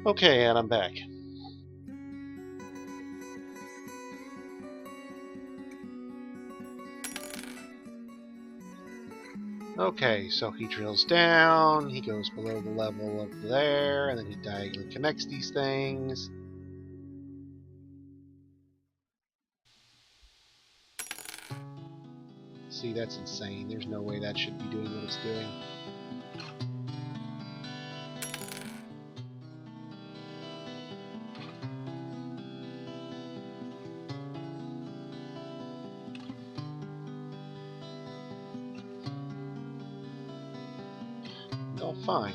Okay, and I'm back. Okay, so he drills down, he goes below the level of there, and then he diagonally connects these things. See, that's insane. There's no way that should be doing what it's doing. No, fine.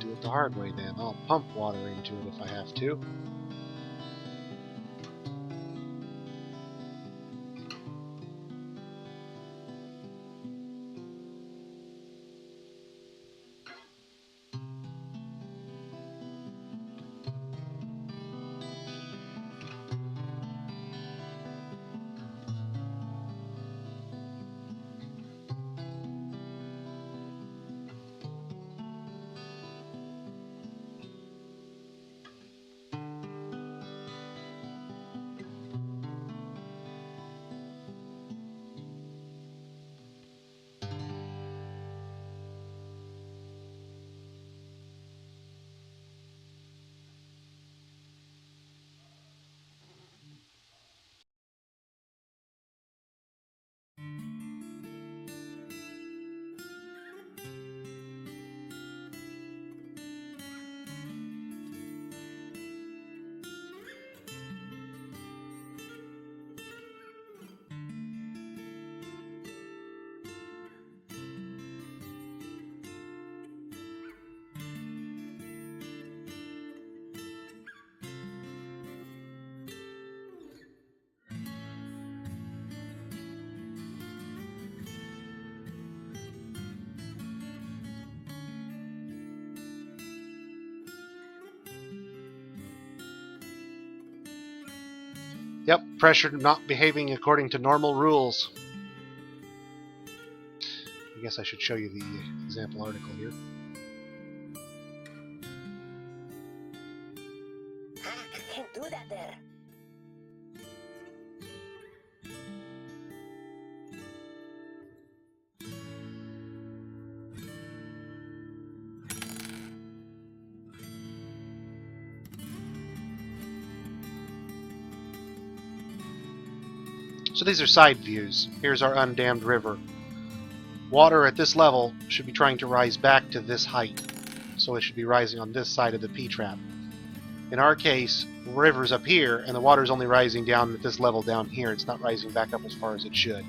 Do it the hard way then. I'll pump water into it if I have to. Yep, pressure not behaving according to normal rules. I guess I should show you the example article here. I can't do that there. So these are side views. Here's our undammed river. Water at this level should be trying to rise back to this height. So it should be rising on this side of the P-trap. In our case, the river's up here, and the water's only rising down at this level down here. It's not rising back up as far as it should,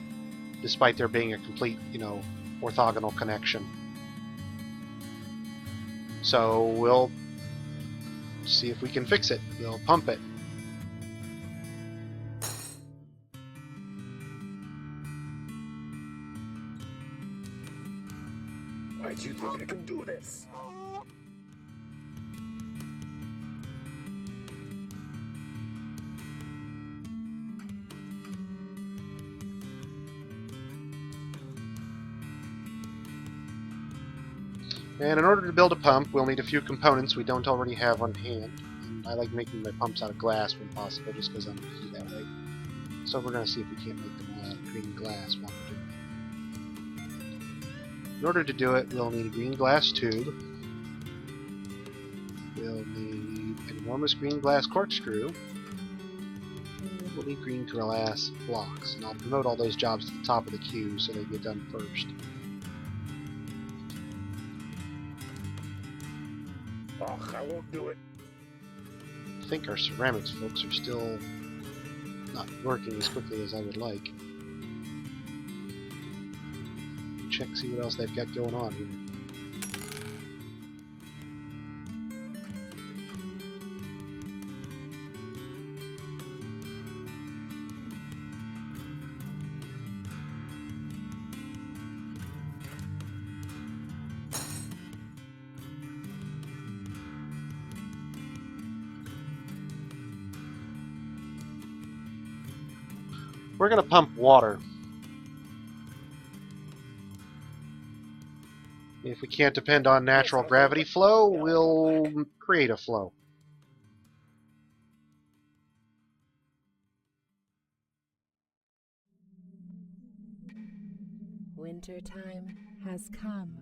despite there being a complete, orthogonal connection. So we'll see if we can fix it. We'll pump it. Why do you think I can do this? And in order to build a pump, we'll need a few components we don't already have on hand. And I like making my pumps out of glass when possible, just because I'm easy that way. So we're going to see if we can't make them all out of green glass while we're doing it. In order to do it, we'll need a green glass tube. We'll need an enormous green glass corkscrew. And we'll need green glass blocks. And I'll promote all those jobs to the top of the queue so they get done first. Ugh, I won't do it. I think our ceramics folks are still not working as quickly as I would like. Check, see what else they've got going on here. We're going to pump water. If If we can't depend on natural gravity flow, we'll create a flow. Wintertime has come.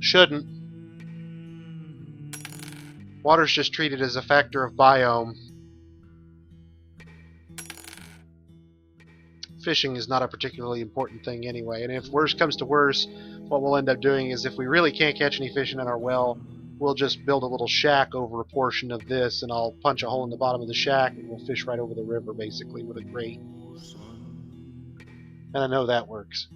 Shouldn't. Water's just treated as a factor of biome. Fishing is not a particularly important thing anyway, and if worse comes to worse, what we'll end up doing is if we really can't catch any fish in our well, we'll just build a little shack over a portion of this, and I'll punch a hole in the bottom of the shack, and we'll fish right over the river, basically, with a grate. And I know that works.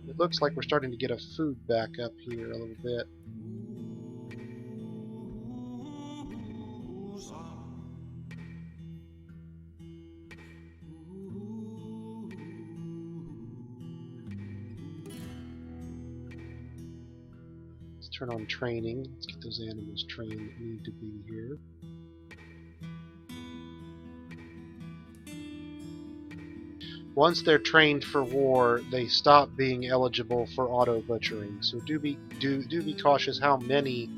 It looks like we're starting to get a food back up here a little bit. Let's turn on training. Let's get those animals trained that need to be here. Once they're trained for war, they stop being eligible for auto butchering. So do be cautious how many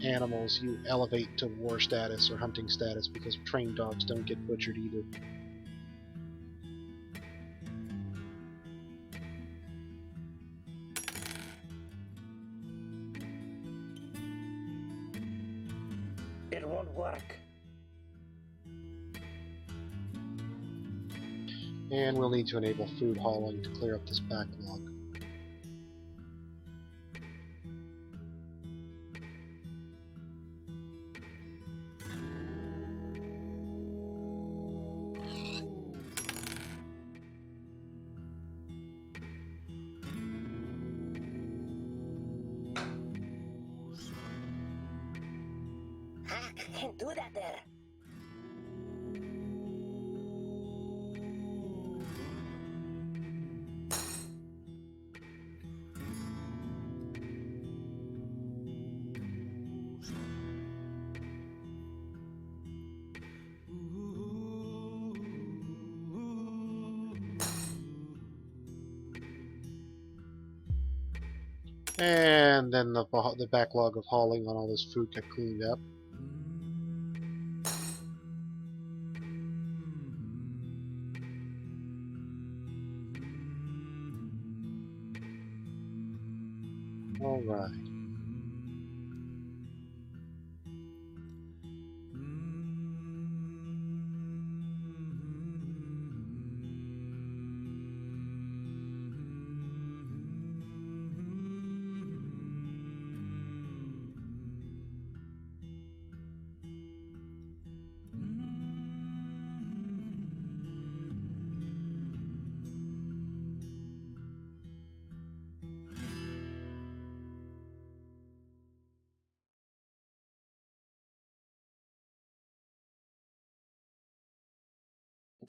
animals you elevate to war status or hunting status, because trained dogs don't get butchered either. It won't work. And we'll need to enable food hauling to clear up this backlog. I can't do that there. And then the backlog of hauling on all this food got cleaned up. All right.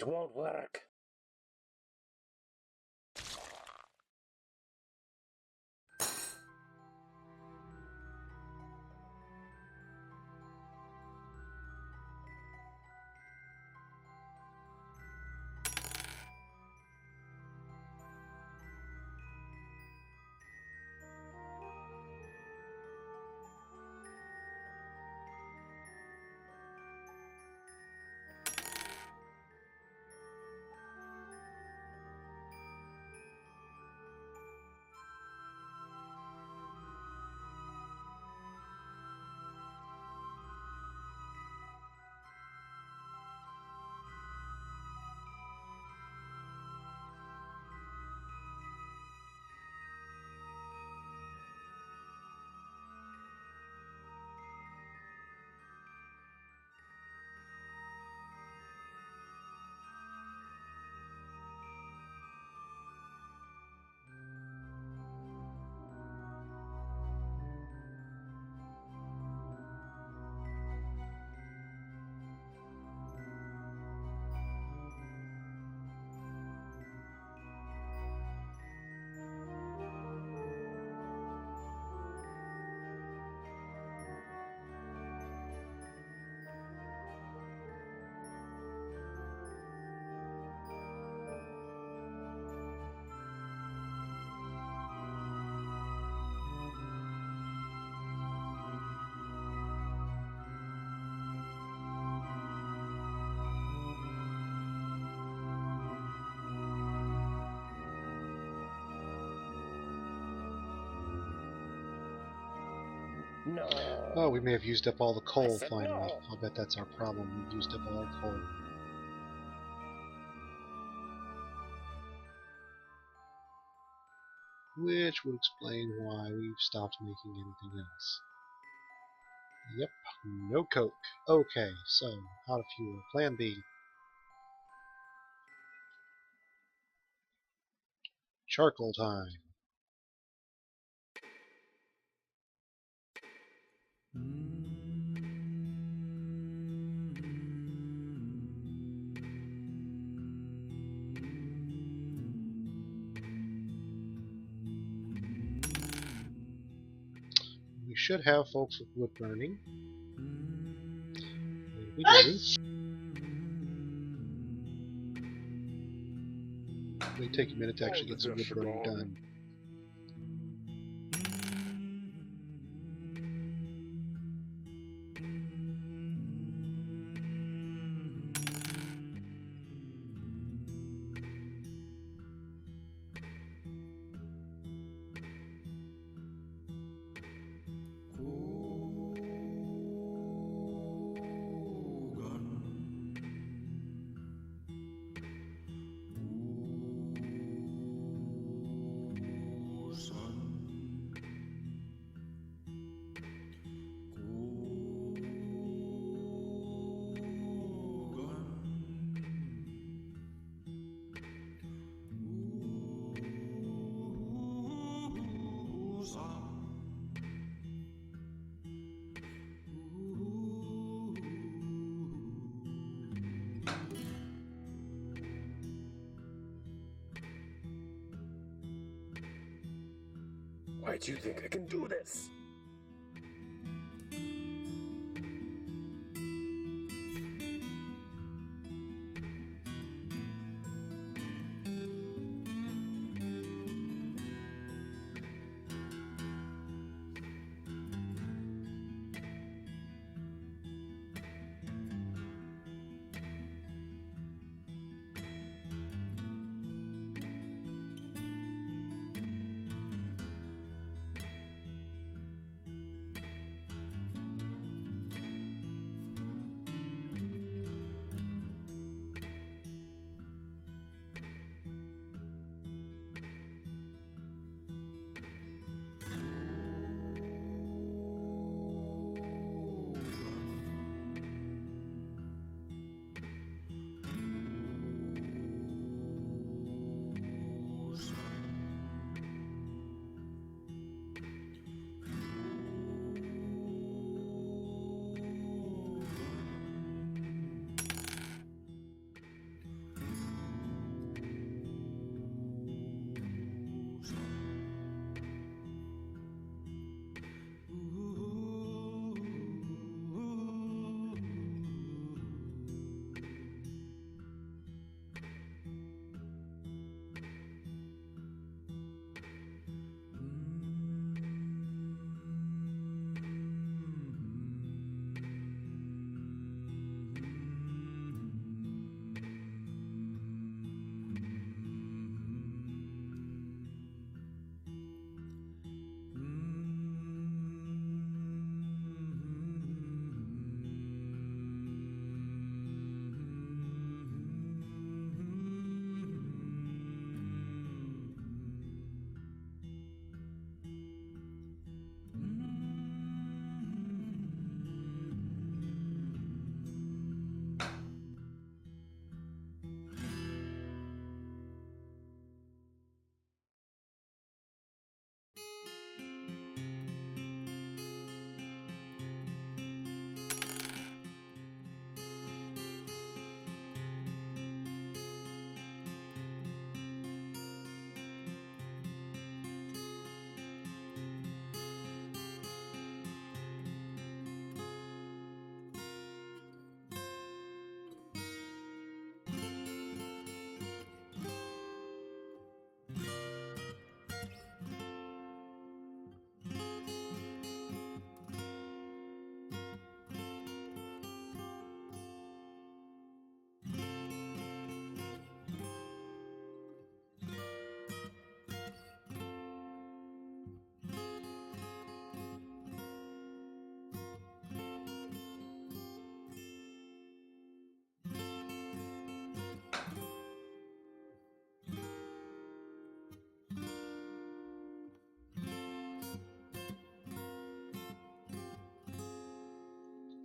It won't work. No. Oh, we may have used up all the coal said finally. no. I'll bet that's our problem. We've used up all our coal. Which would explain why we've stopped making anything else. Yep, no coke. Okay, so, out of fuel. Plan B. Charcoal time. We should have folks with wood burning. We do. It may take a minute to actually get some wood burning done. Why do you think I can do this?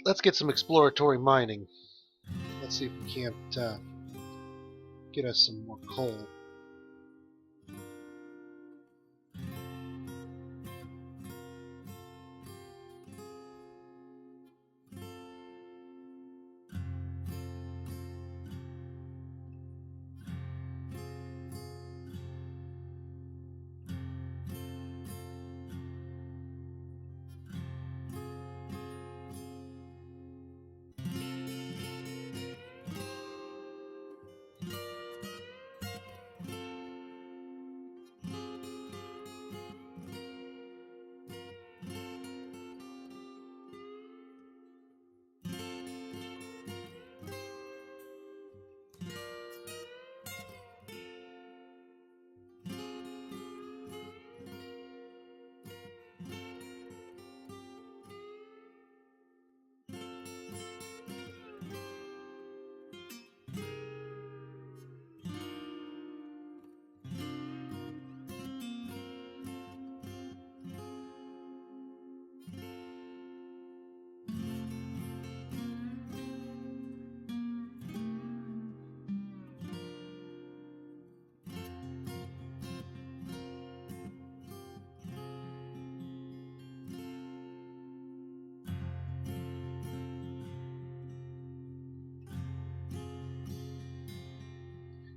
let's get some exploratory mining. Let's see if we can't get us some more coal.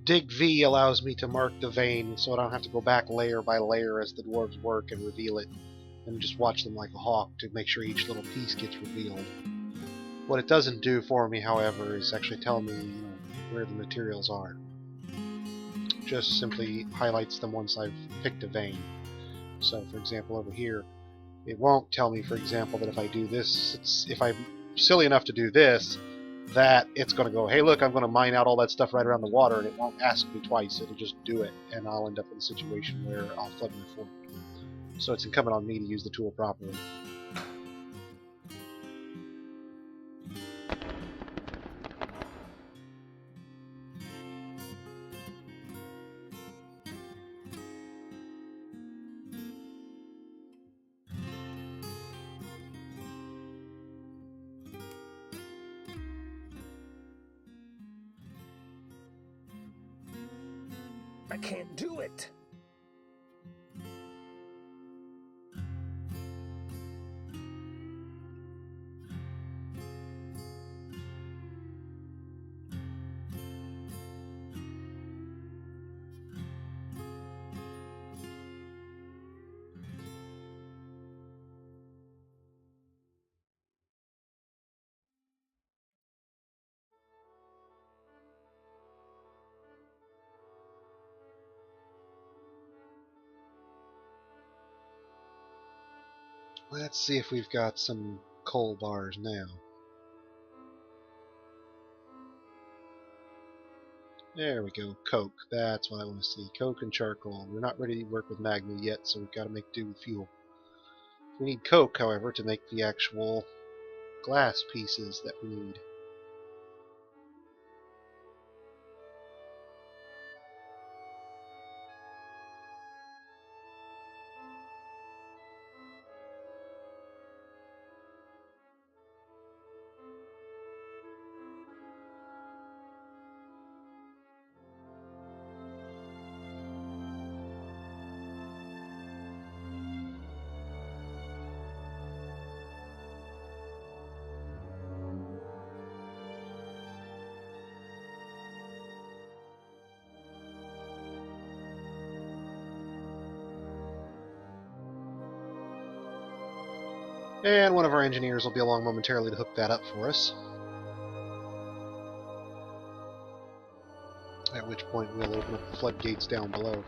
Dig V allows me to mark the vein so I don't have to go back layer by layer as the dwarves work and reveal it, and just watch them like a hawk to make sure each little piece gets revealed. What it doesn't do for me, however, is actually tell me where the materials are. Just simply highlights them once I've picked a vein. So, for example, over here, it won't tell me, for example, that if I do this, if I'm silly enough to do this, that it's going to go, hey, look, I'm going to mine out all that stuff right around the water, and it won't ask me twice. It'll just do it, and I'll end up in a situation where I'll flood my fort. So it's incumbent on me to use the tool properly. I can't do it. Let's see if we've got some coal bars now. There we go, coke. That's what I want to see. Coke and charcoal. We're not ready to work with magma yet, so we've got to make do with fuel. We need coke, however, to make the actual glass pieces that we need. And one of our engineers will be along momentarily to hook that up for us. At which point we'll open up the floodgates down below.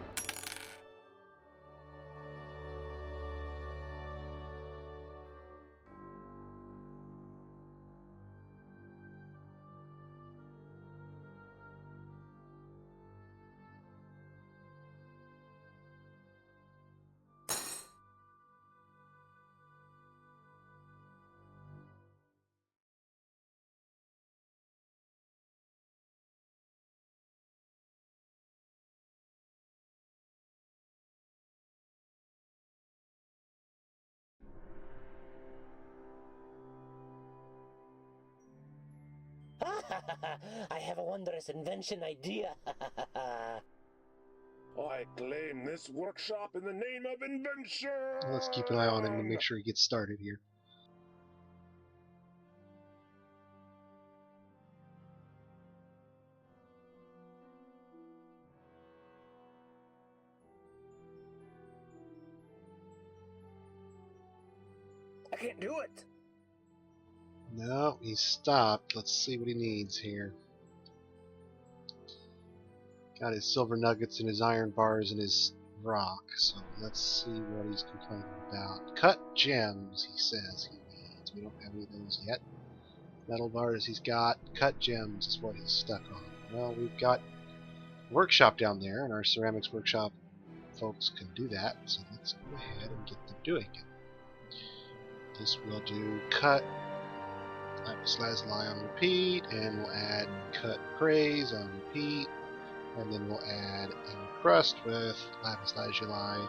I have a wondrous invention idea. I claim this workshop in the name of invention! Let's keep an eye on him to make sure he gets started here. I can't do it! No, he's stopped. Let's see what he needs here. Got his silver nuggets and his iron bars and his rock. So let's see what he's complaining about. Cut gems, he says he needs. We don't have any of those yet. Metal bars he's got. Cut gems is what he's stuck on. Well, we've got a workshop down there, and our ceramics workshop folks can do that. So let's go ahead and get them doing it. This will do cut lapis lazuli on repeat, and we'll add cut praise on repeat. And then we'll add encrust with lapis lazuli.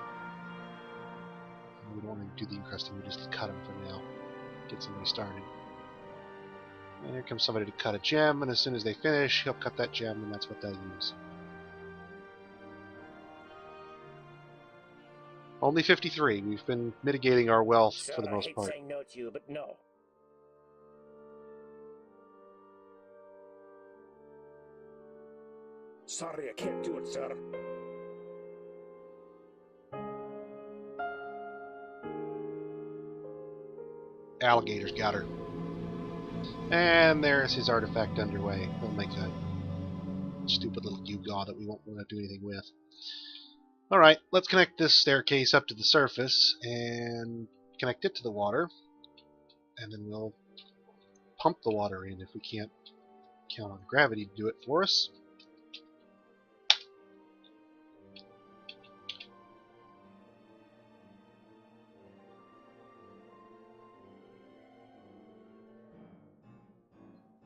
And we don't want to do the encrusting, we'll just cut them for now. Get somebody started. And here comes somebody to cut a gem, and as soon as they finish, he'll cut that gem, and that's what they'll use. Only 53. We've been mitigating our wealth Sir, for the I most hate part. saying no to you, but no. Sorry, I can't do it, sir. Alligator's got her. And there's his artifact underway. We'll make a stupid little gewgaw that we won't want to do anything with. Alright, let's connect this staircase up to the surface and connect it to the water. And then we'll pump the water in if we can't count on gravity to do it for us.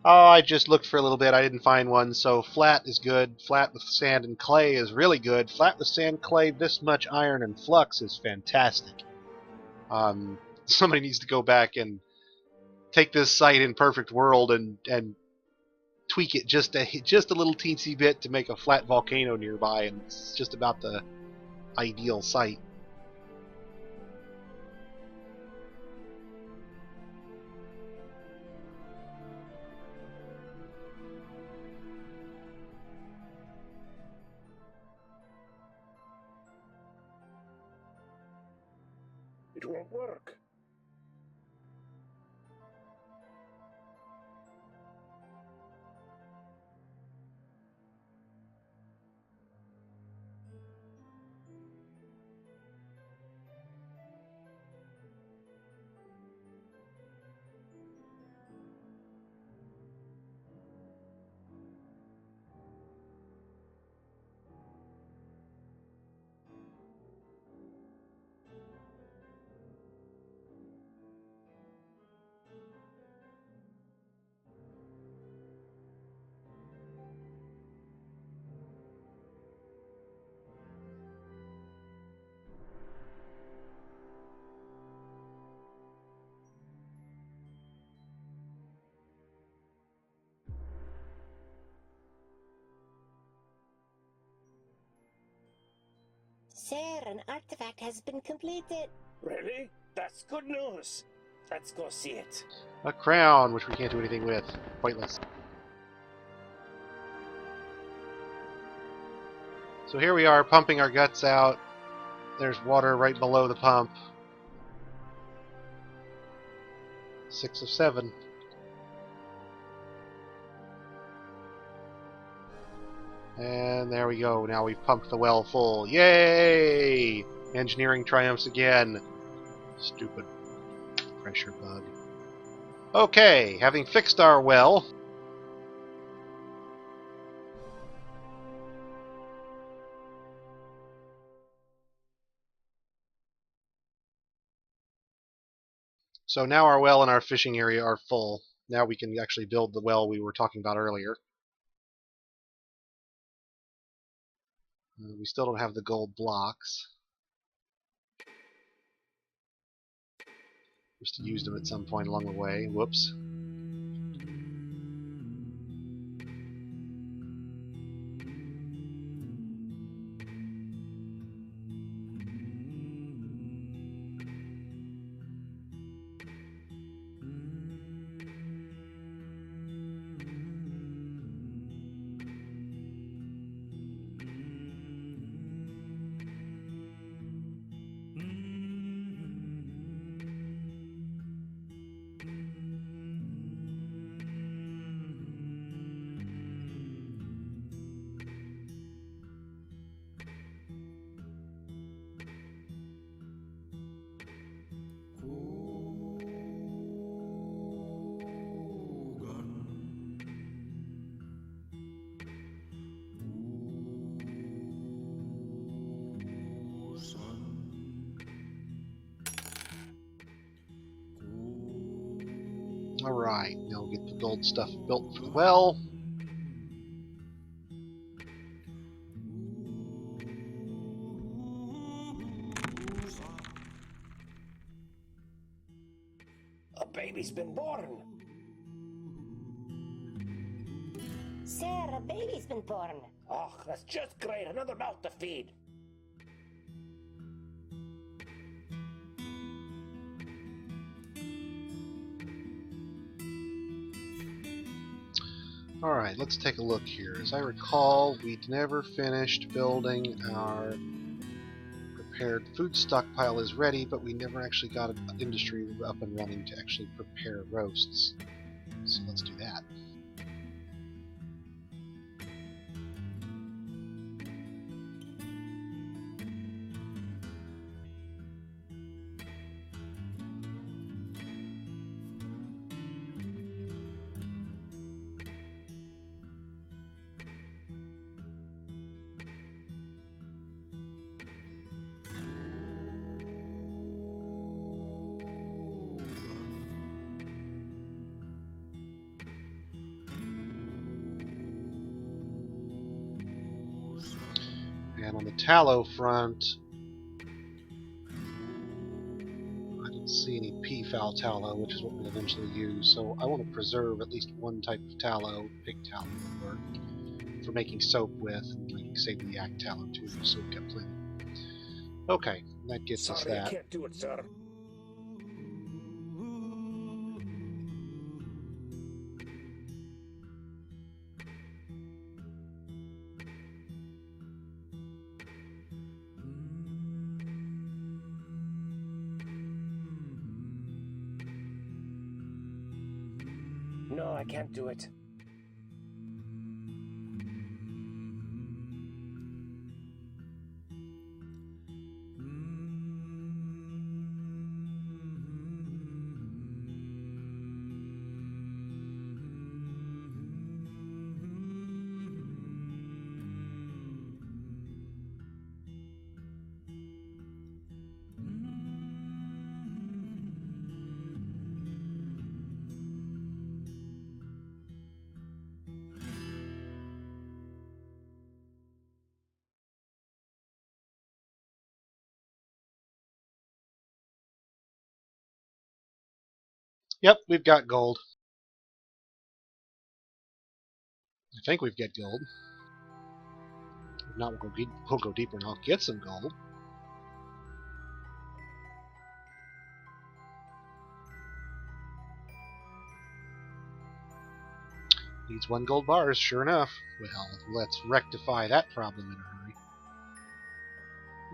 Oh, I just looked for a little bit. I didn't find one. So flat is good. Flat with sand and clay is really good. Flat with sand, clay, this much iron and flux is fantastic. Somebody needs to go back and take this site in Perfect World and tweak it just a little teensy bit to make a flat volcano nearby, and it's just about the ideal site. It won't work. Sir, an artifact has been completed. Really? That's good news. Let's go see it. A crown, which we can't do anything with. Pointless. So here we are, pumping our guts out. There's water right below the pump. 6 of 7. And there we go. Now we've pumped the well full. Yay! Engineering triumphs again. Stupid pressure bug. Okay, having fixed our well, so now our well and our fishing area are full. Now we can actually build the well we were talking about earlier. We still don't have the gold blocks. Just to use them at some point along the way. Whoops. Alright, now we'll get the gold stuff built for the well. A baby's been born. Sir, a baby's been born. Oh, that's just great. Another mouth to feed. Alright, let's take a look here. As I recall, we'd never finished building our prepared food stockpile is ready, but we never actually got an industry up and running to actually prepare roasts. So let's do that. And on the tallow front, I didn't see any peafowl tallow, which is what we'll eventually use. So I want to preserve at least one type of tallow, pig tallow, for making soap with, and I can save the yak tallow too, so we've got plenty. Okay, that gets us Sorry, I that. can't do it, sir. No, I can't do it. Yep, we've got gold. I think we've got gold. If not, we'll go deeper and I'll get some gold. Needs 1 gold bars, sure enough. Well, let's rectify that problem in a hurry.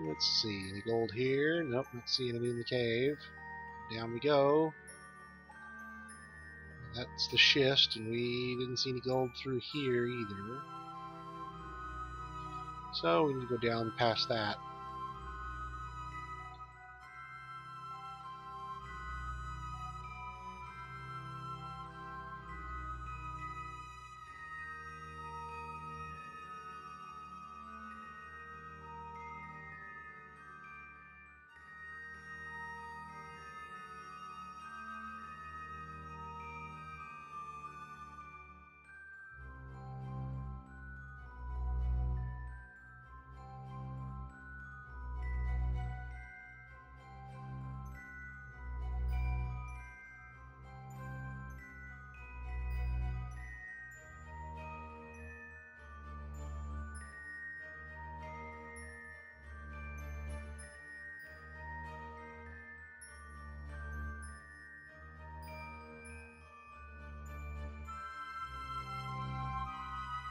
Let's see, any gold here? Nope, not seeing any in the cave. Down we go. That's the schist, and we didn't see any gold through here either. So we need to go down past that.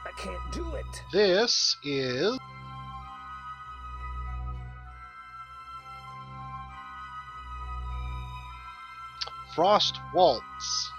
I can't do it. This is Frost Waltz.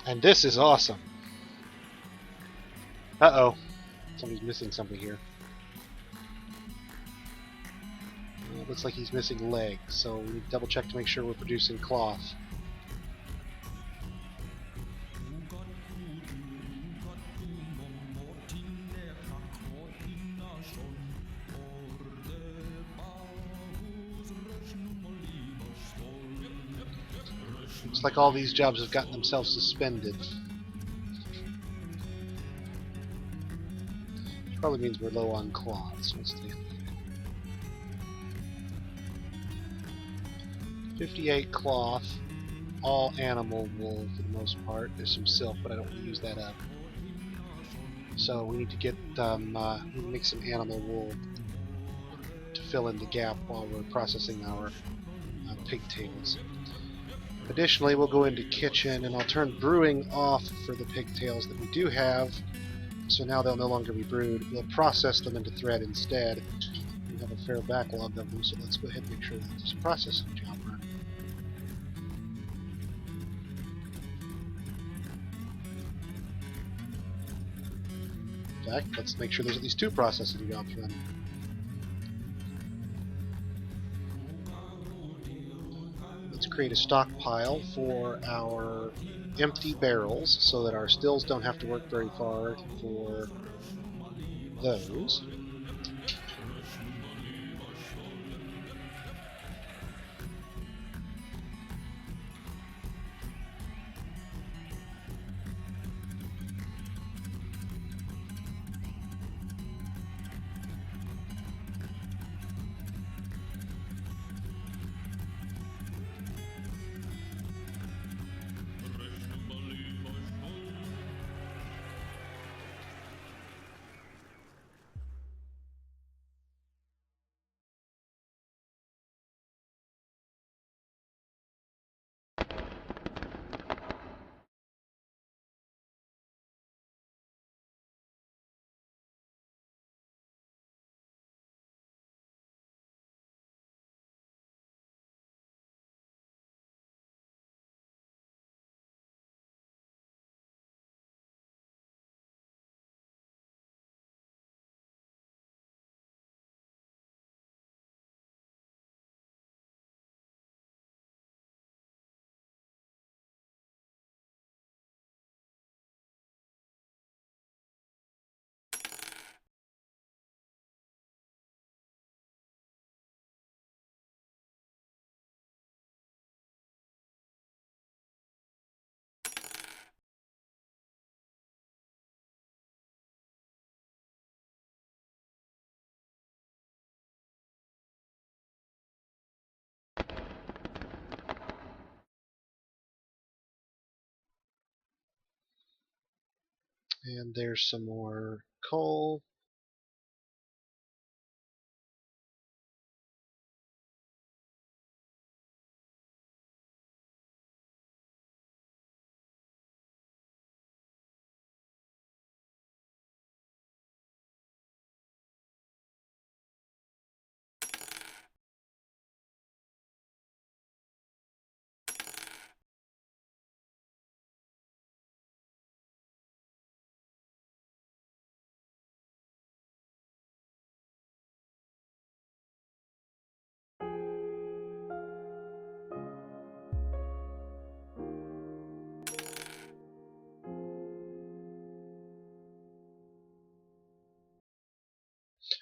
And this is awesome. Uh-oh. Somebody's missing something here. looks like he's missing legs, so we need to double check to make sure we're producing cloth. Looks like all these jobs have gotten themselves suspended. Which probably means we're low on cloth, so let's take a look. 58 cloth, all animal wool for the most part. There's some silk, but I don't want to use that up. So we need to get we need to make some animal wool to fill in the gap while we're processing our pigtails. Additionally, we'll go into kitchen and I'll turn brewing off for the pigtails that we do have. So now they'll no longer be brewed. We'll process them into thread instead. We have a fair backlog of them, so let's go ahead and make sure that there's a processing job running. In fact, let's make sure there's at least 2 processing jobs running. Let's create a stockpile for our empty barrels so that our stills don't have to work very far for those. And there's some more coal.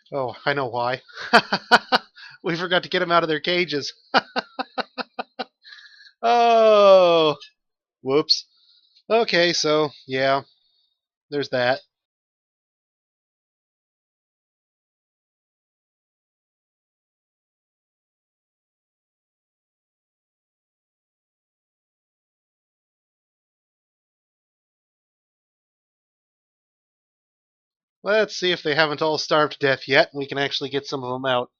Oh, I know why. We forgot to get them out of their cages. Oh, whoops. Okay, so yeah, there's that. Let's see if they haven't all starved to death yet, and we can actually get some of them out.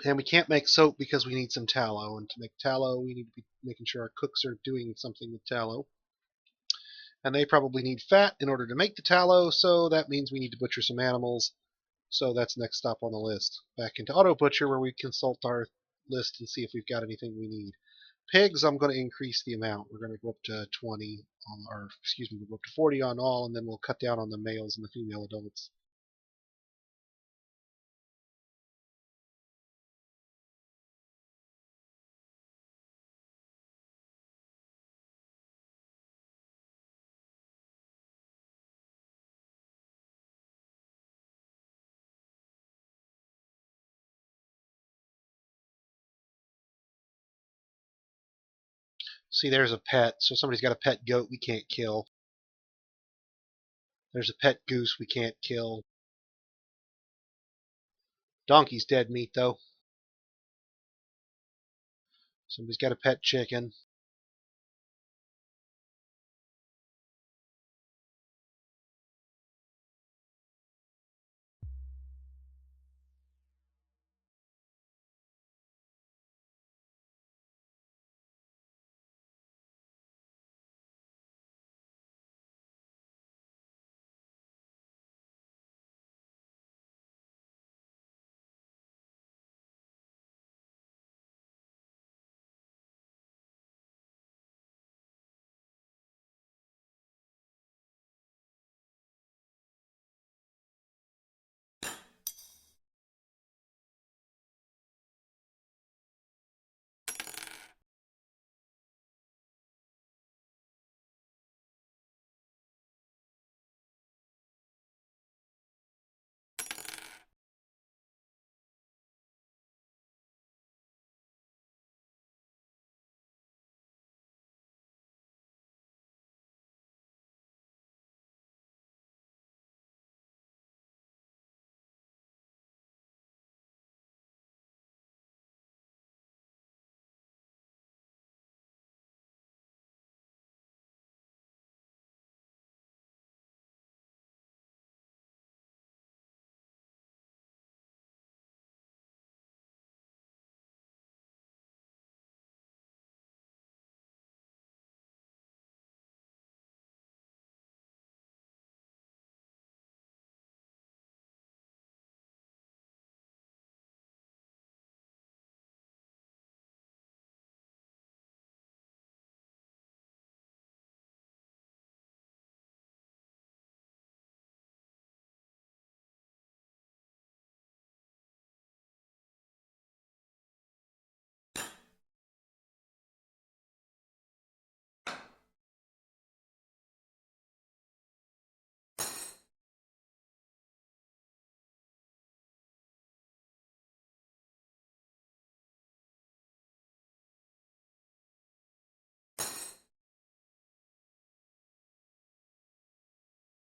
And we can't make soap because we need some tallow, and to make tallow we need to be making sure our cooks are doing something with tallow. And they probably need fat in order to make the tallow, so that means we need to butcher some animals. So that's next stop on the list. Back into Auto Butcher, where we consult our list and see if we've got anything we need. Pigs, I'm going to increase the amount. We're going to go up to 20, or excuse me, we'll go up to 40 on all, and then we'll cut down on the males and the female adults. See, there's a pet. So somebody's got a pet goat we can't kill. There's a pet goose we can't kill. Donkey's dead meat, though. Somebody's got a pet chicken.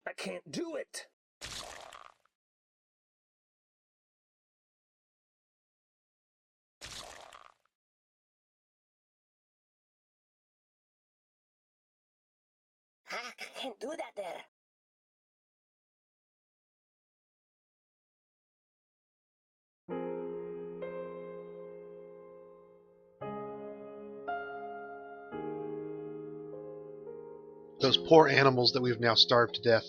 I can't do it. I can't do that there. Those poor animals that we've now starved to death.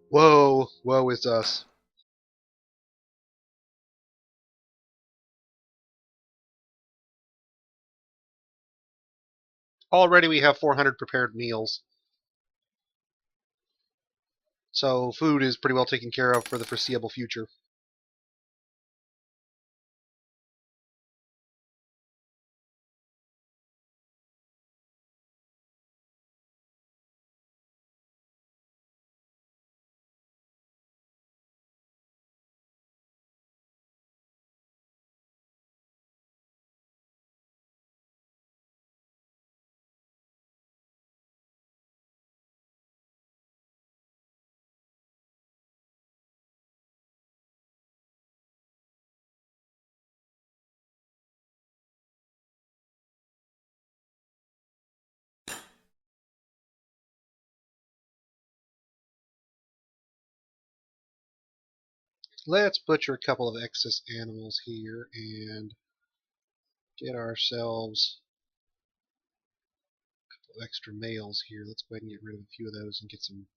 Whoa, woe is us. Already we have 400 prepared meals. So food is pretty well taken care of for the foreseeable future. Let's butcher a couple of excess animals here and get ourselves a couple of extra males here. Let's go ahead and get rid of a few of those and get some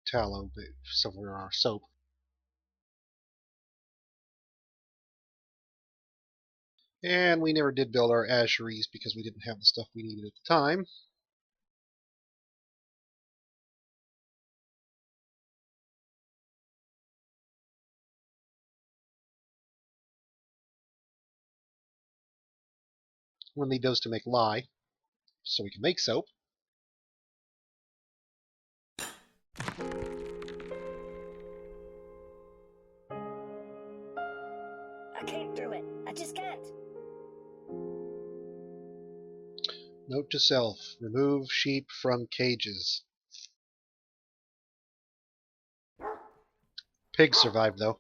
tallow somewhere in our soap. And we never did build our asheries because we didn't have the stuff we needed at the time. We'll need those to make lye, so we can make soap. I can't do it. I just can't. Note to self, remove sheep from cages. Pigs survived, though.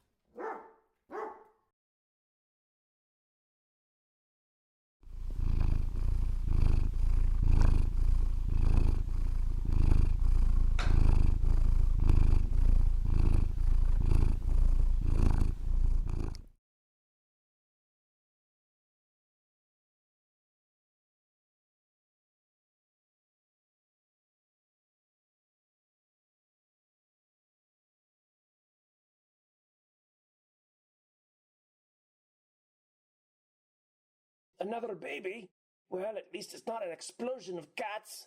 Another baby? Well, at least it's not an explosion of cats.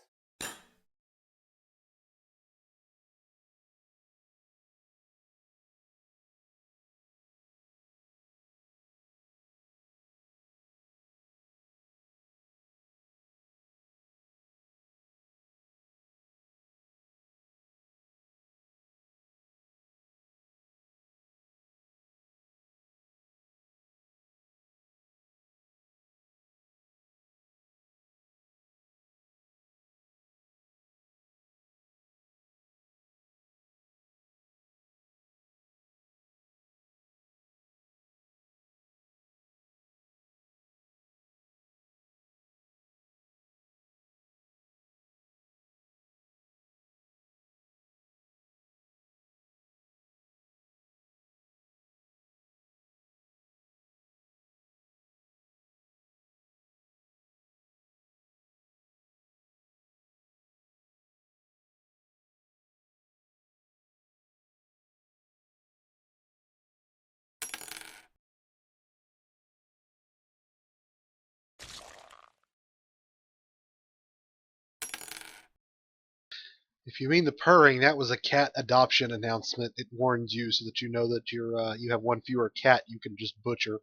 If you mean the purring, that was a cat adoption announcement. It warns you so that you know that you have one fewer cat you can just butcher.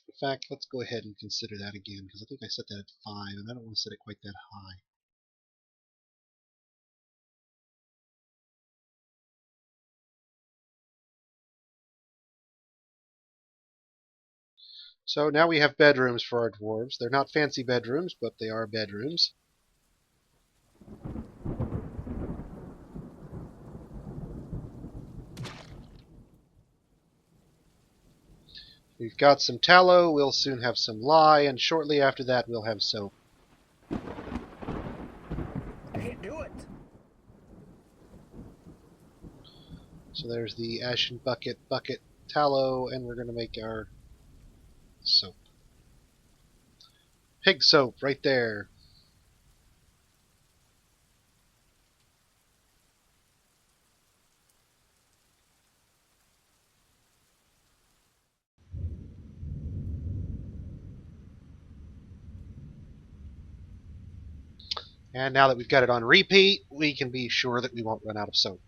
In fact, let's go ahead and consider that again, because I think I set that at 5, and I don't want to set it quite that high. So now we have bedrooms for our dwarves. They're not fancy bedrooms, but they are bedrooms. We've got some tallow, we'll soon have some lye, and shortly after that we'll have soap. I can't do it. So there's the ashen bucket, tallow, and we're going to make our soap. Pig soap, right there. And now that we've got it on repeat, we can be sure that we won't run out of soap.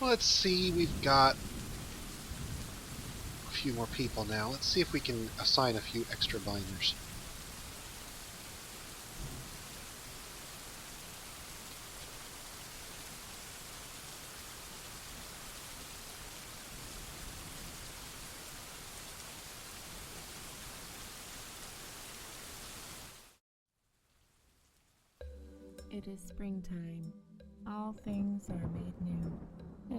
Let's see, we've got a few more people now. Let's see if we can assign a few extra binders. It is springtime. All things are made new.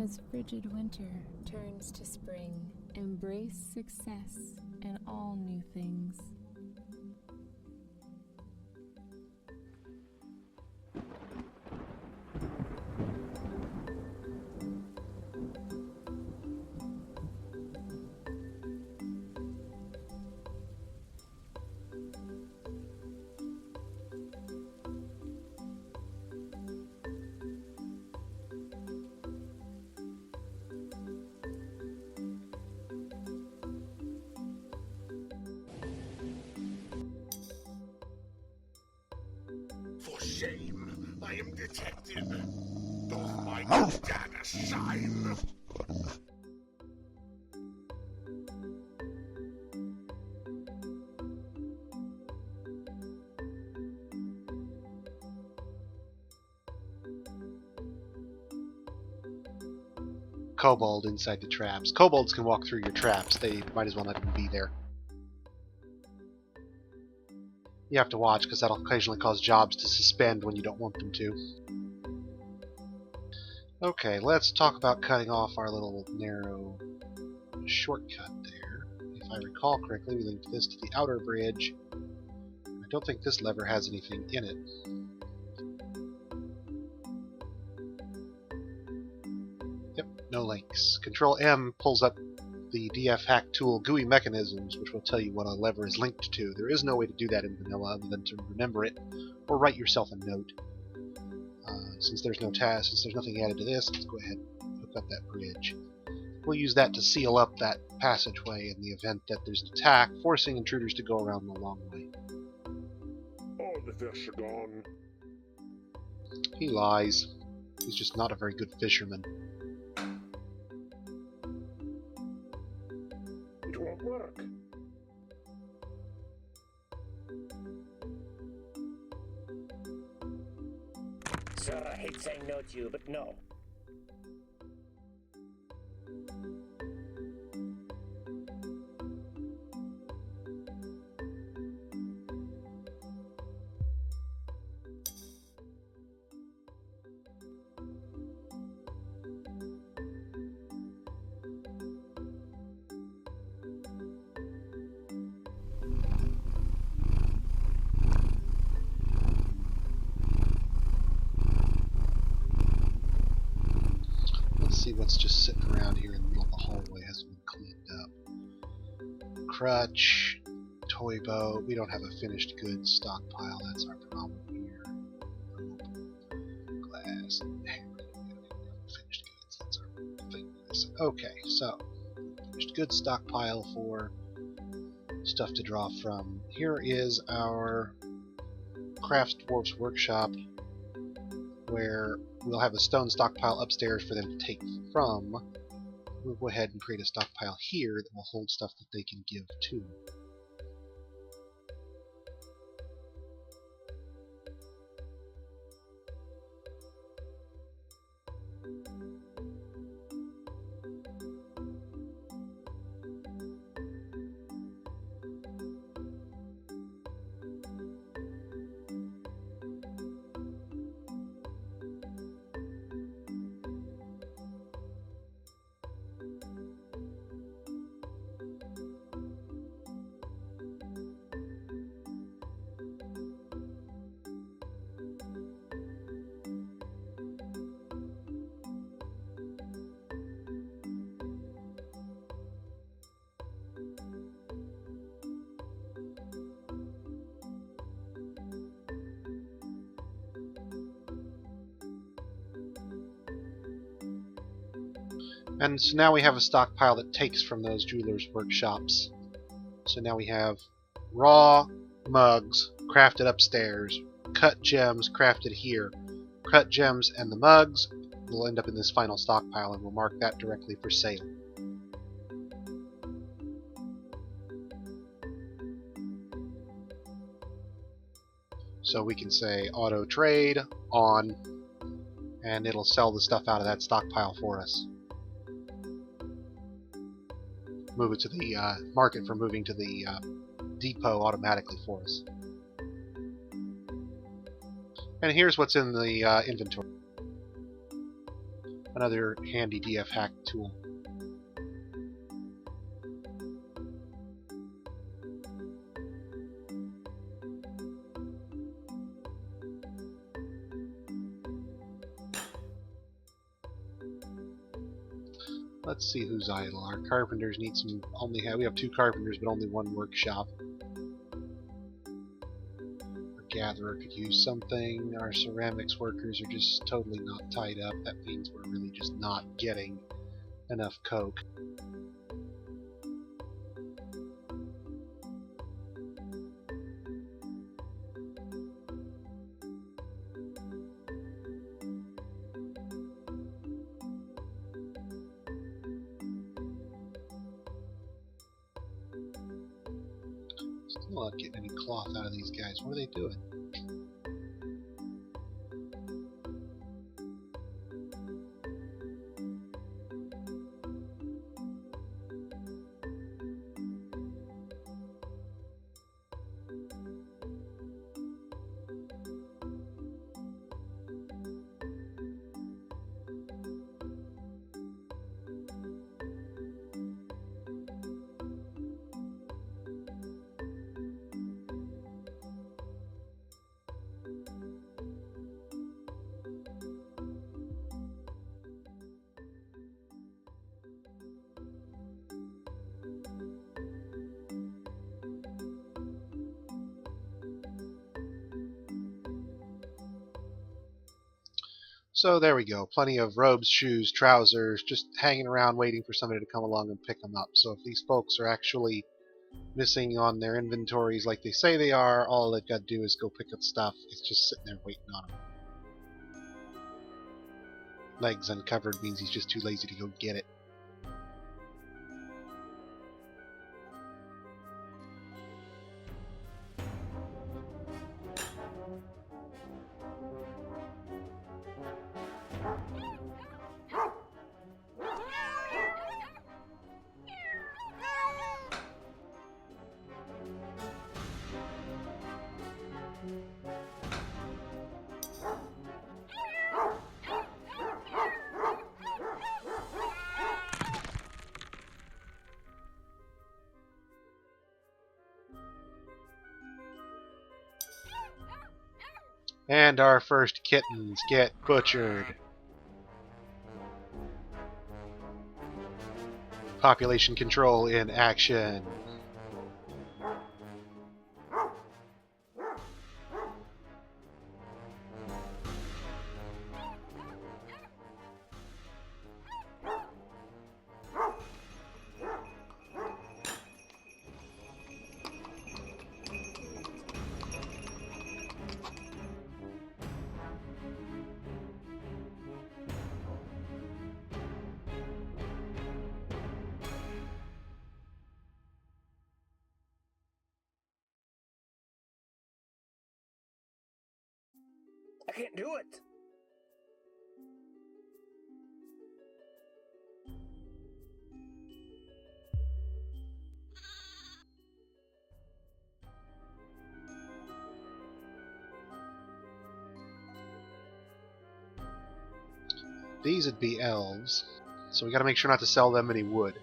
As frigid winter turns to spring, embrace success in all new things. shame. I am detected. Doth my dagger shine? Kobold inside the traps. Kobolds can walk through your traps. They might as well not even be there. You have to watch, because that'll occasionally cause jobs to suspend when you don't want them to. Okay, let's talk about cutting off our little narrow shortcut there. If I recall correctly, we linked this to the outer bridge. I don't think this lever has anything in it. Yep, no links. Control M pulls up the DF hack tool GUI mechanisms, which will tell you what a lever is linked to. There is no way to do that in vanilla other than to remember it, or write yourself a note. Since there's no task, since there's nothing added to this, let's go ahead and hook up that bridge. We'll use that to seal up that passageway in the event that there's an attack, forcing intruders to go around the long way. All the fish are gone. He lies. He's just not a very good fisherman. It won't work. Sir, I hate saying no to you, but no. Let's see what's just sitting around here in the middle of the hallway hasn't been cleaned up. Crutch, toy boat. We don't have a finished goods stockpile. That's our problem here. Rope, glass, hammer. Finished goods. That's our thing. Okay, so finished goods stockpile for stuff to draw from. Here is our Crafts Dwarf's workshop, where we'll have a stone stockpile upstairs for them to take from. We'll go ahead and create a stockpile here that will hold stuff that they can give to. And so now we have a stockpile that takes from those jewelers' workshops. So now we have raw mugs crafted upstairs, cut gems crafted here. Cut gems and the mugs will end up in this final stockpile, and we'll mark that directly for sale. So we can say auto trade on, and it'll sell the stuff out of that stockpile for us. Move it to the market for moving to the depot automatically for us. And here's what's in the inventory. Another handy DF hack tool. Let's see who's idle. Our carpenters need some. We have 2 carpenters, but only 1 workshop. Our gatherer could use something. Our ceramics workers are just totally not tied up. That means we're really just not getting enough coke. I'm not getting any cloth out of these guys. What are they doing? So there we go. Plenty of robes, shoes, trousers, just hanging around waiting for somebody to come along and pick them up. So if these folks are actually missing on their inventories like they say they are, all they've got to do is go pick up stuff. It's just sitting there waiting on them. Legs uncovered means he's just too lazy to go get it. And our first kittens get butchered. Population control in action. I can't do it. These would be elves, so we got to make sure not to sell them any wood.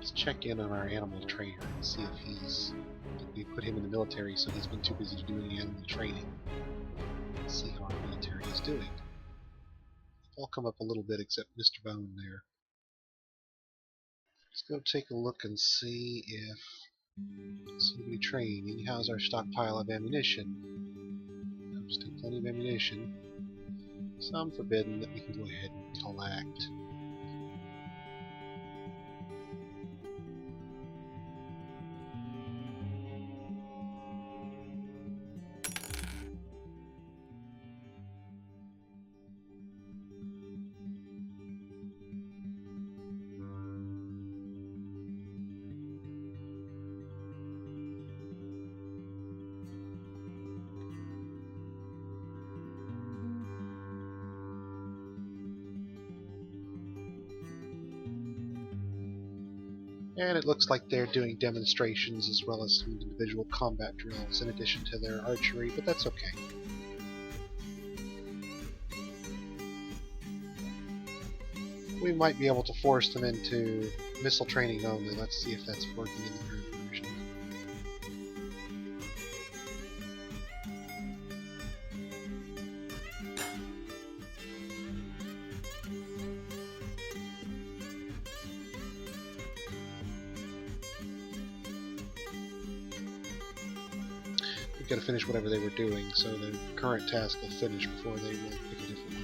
Let's check in on our animal trainer and see if he's... We put him in the military, so he's been too busy to do any animal training. Let's see how our military is doing. All come up a little bit except Mr. Bone there. Let's go take a look and see if somebody training. How's our stockpile of ammunition? Still plenty of ammunition. Some forbidden that we can go ahead and collect. And it looks like they're doing demonstrations as well as some individual combat drills in addition to their archery, but that's okay. We might be able to force them into missile training only. Let's see if that's working in the current version. We've got to finish whatever they were doing, so the current task will finish before they will pick a different one.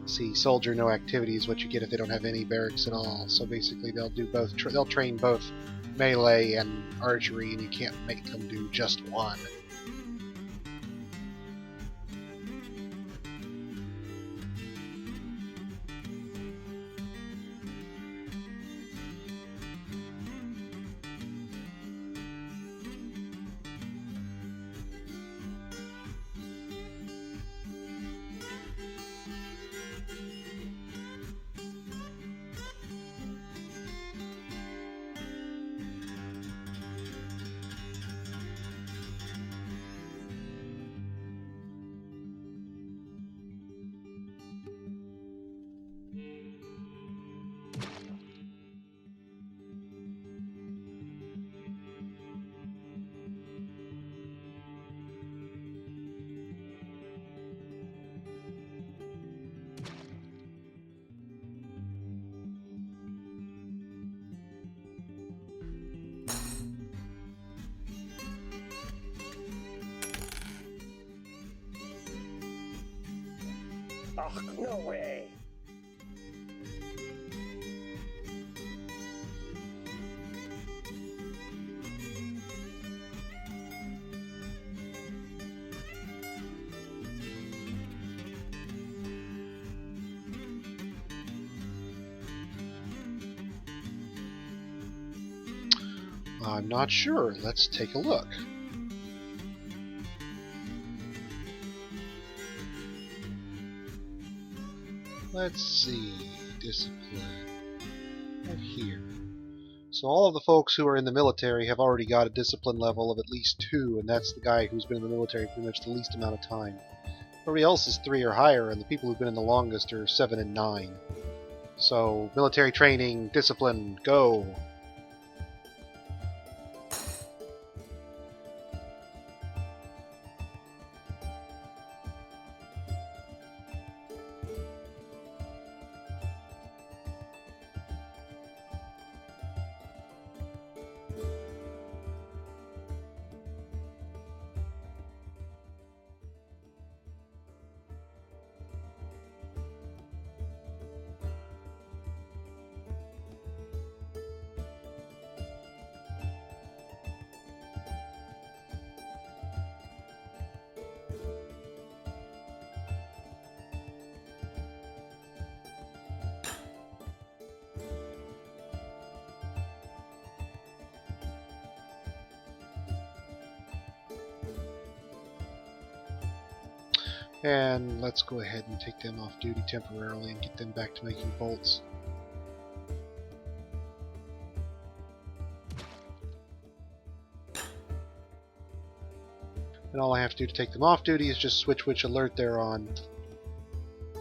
See, soldier no activity is what you get if they don't have any barracks at all. So basically, they'll do both. They'll train both melee and archery, and you can't make them do just one. Oh, no way. I'm not sure. Let's take a look. Let's see. Discipline. Right here. So all of the folks who are in the military have already got a discipline level of at least 2, and that's the guy who's been in the military pretty much the least amount of time. Everybody else is 3 or higher, and the people who've been in the longest are 7 and 9. So, military training, discipline, go! And let's go ahead and take them off duty temporarily and get them back to making bolts. And all I have to do to take them off duty is just switch which alert they're on.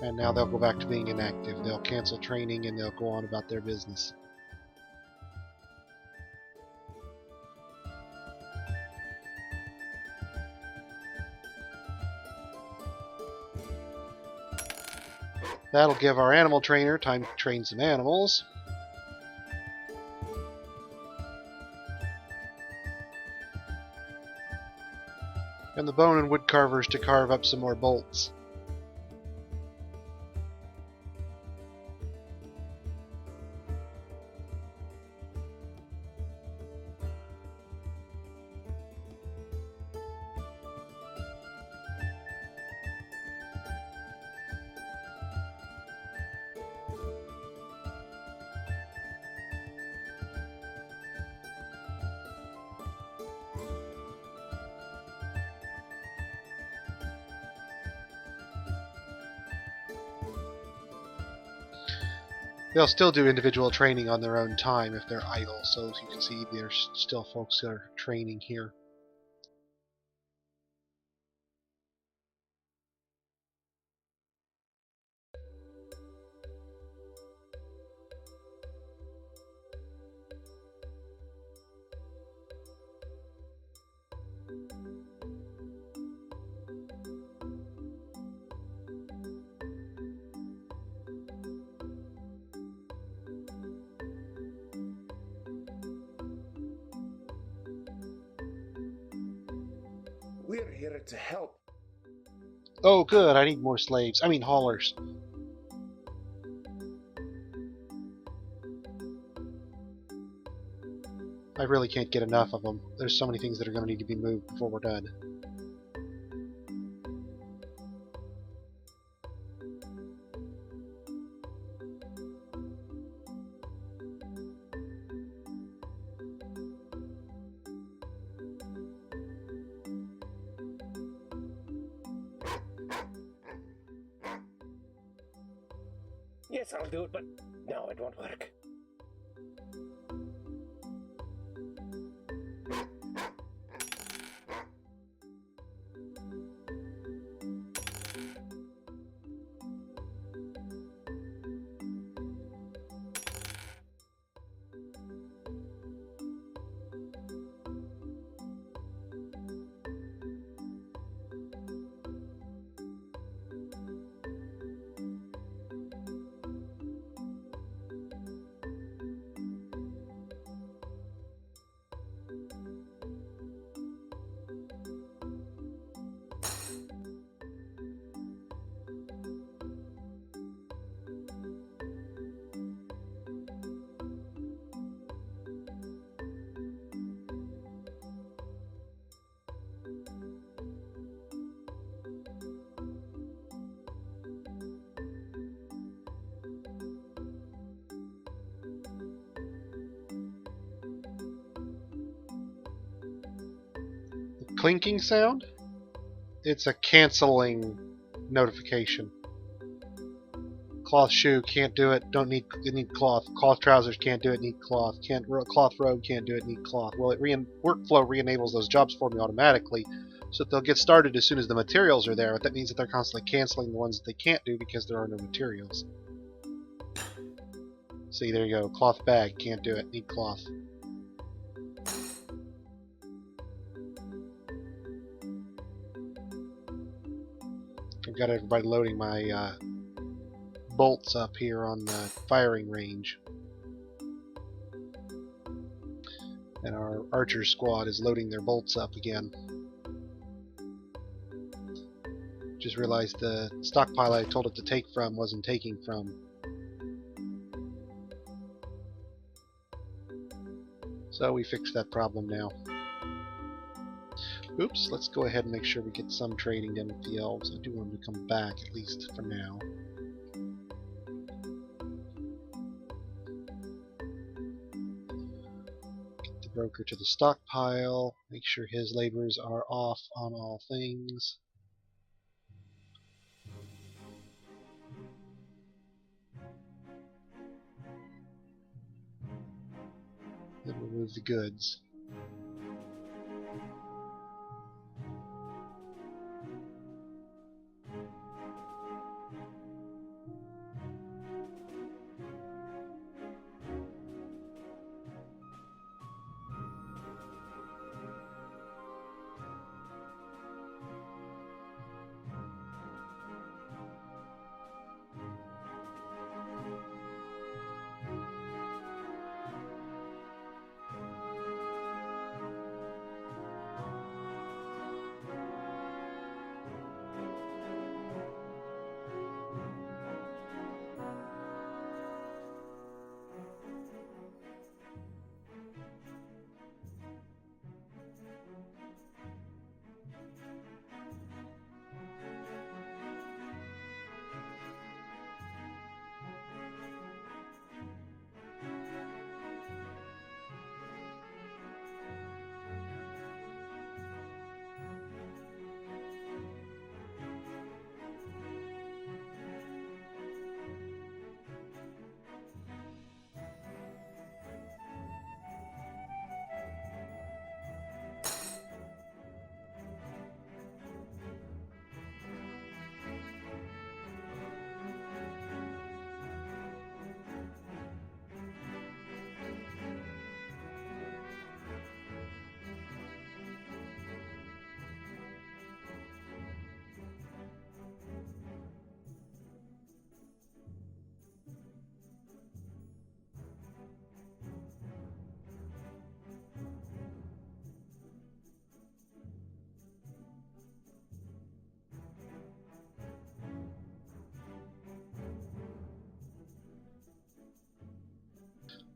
And now they'll go back to being inactive. They'll cancel training and they'll go on about their business. That'll give our animal trainer time to train some animals. And the bone and wood carvers to carve up some more bolts. They'll still do individual training on their own time if they're idle, so as you can see, there's still folks that are training here. We're here to help. Oh, good, I need more slaves. I mean, haulers. I really can't get enough of them. There's so many things that are going to need to be moved before we're done. Yes, I'll do it, but no, it won't work. Clinking sound? It's a canceling notification. Cloth shoe, can't do it, don't need, it need cloth. Cloth trousers, can't do it, need cloth. Cloth robe, can't do it, need cloth. Well, workflow re-enables those jobs for me automatically, so that they'll get started as soon as the materials are there, but that means that they're constantly canceling the ones that they can't do because there are no materials. See, there you go. Cloth bag, can't do it, need cloth. I've got everybody loading my bolts up here on the firing range. And our archer squad is loading their bolts up again. Just realized the stockpile I told it to take from wasn't taking from. So we fixed that problem now. Oops, let's go ahead and make sure we get some trading done with the elves. I do want them to come back, at least for now. Get the broker to the stockpile, make sure his labors are off on all things. Then remove the goods.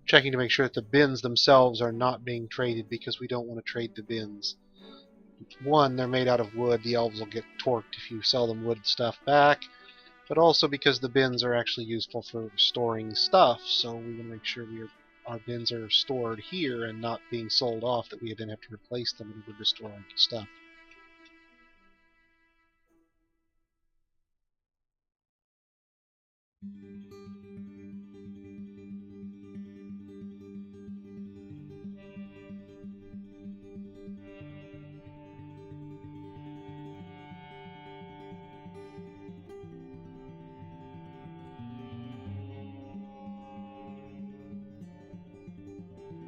checking to make sure that the bins themselves are not being traded because we don't want to trade the bins. One, they're made out of wood. The elves will get torqued if you sell them wood stuff back. But also because the bins are actually useful for storing stuff, so we want to make sure our bins are stored here and not being sold off, that we then have to replace them in order to store our stuff.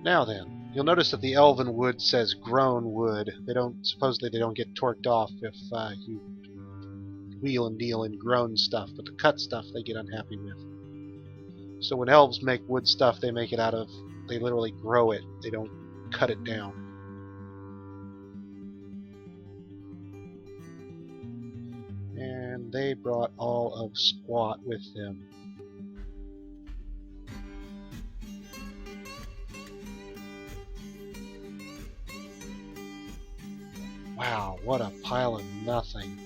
Now then, you'll notice that the elven wood says grown wood. Supposedly they don't get torqued off if you wheel and deal in grown stuff, but the cut stuff they get unhappy with. So when elves make wood stuff, they literally grow it. They don't cut it down. And they brought all of Squat with them. Wow, what a pile of nothing.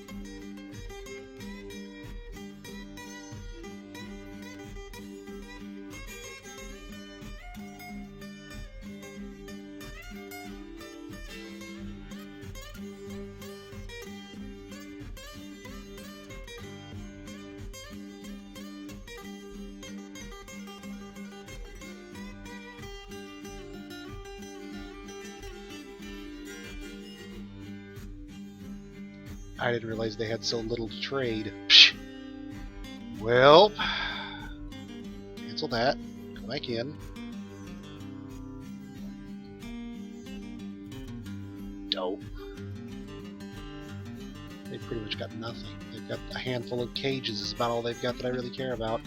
I didn't realize they had so little to trade. Psh. Well, cancel that. Go back in. Dope. They've pretty much got nothing. They've got a handful of cages is about all they've got that I really care about.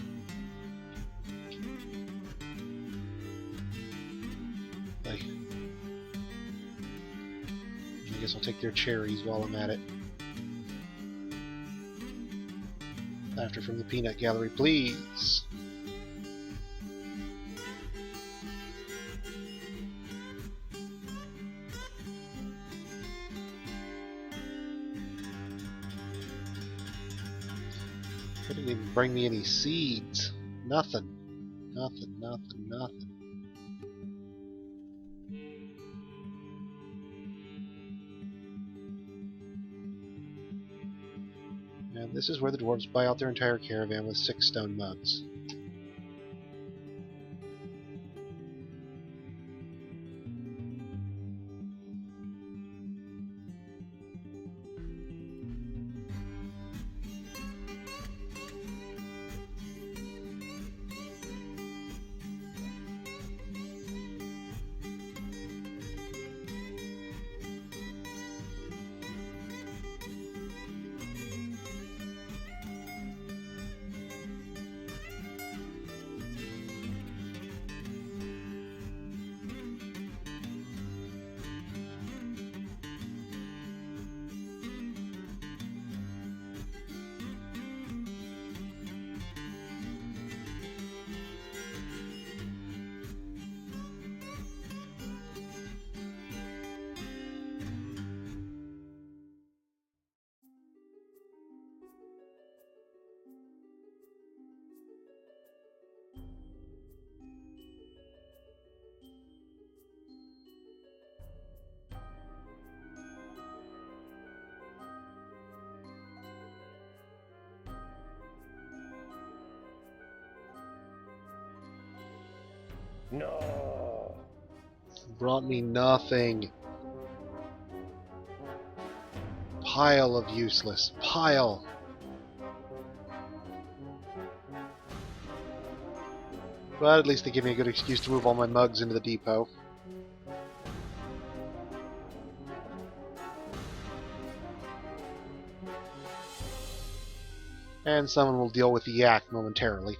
I guess I'll take their cherries while I'm at it. After from the peanut gallery, please. They didn't even bring me any seeds. Nothing. Nothing. And this is where the dwarves buy out their entire caravan with 6 stone mugs. No. Brought me nothing. Pile of useless. Pile. But at least they give me a good excuse to move all my mugs into the depot. And someone will deal with the yak momentarily.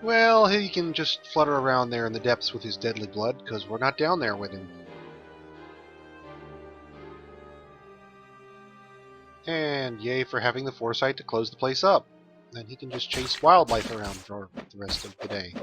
Well, he can just flutter around there in the depths with his deadly blood, because we're not down there with him. And yay for having the foresight to close the place up. Then he can just chase wildlife around for the rest of the day.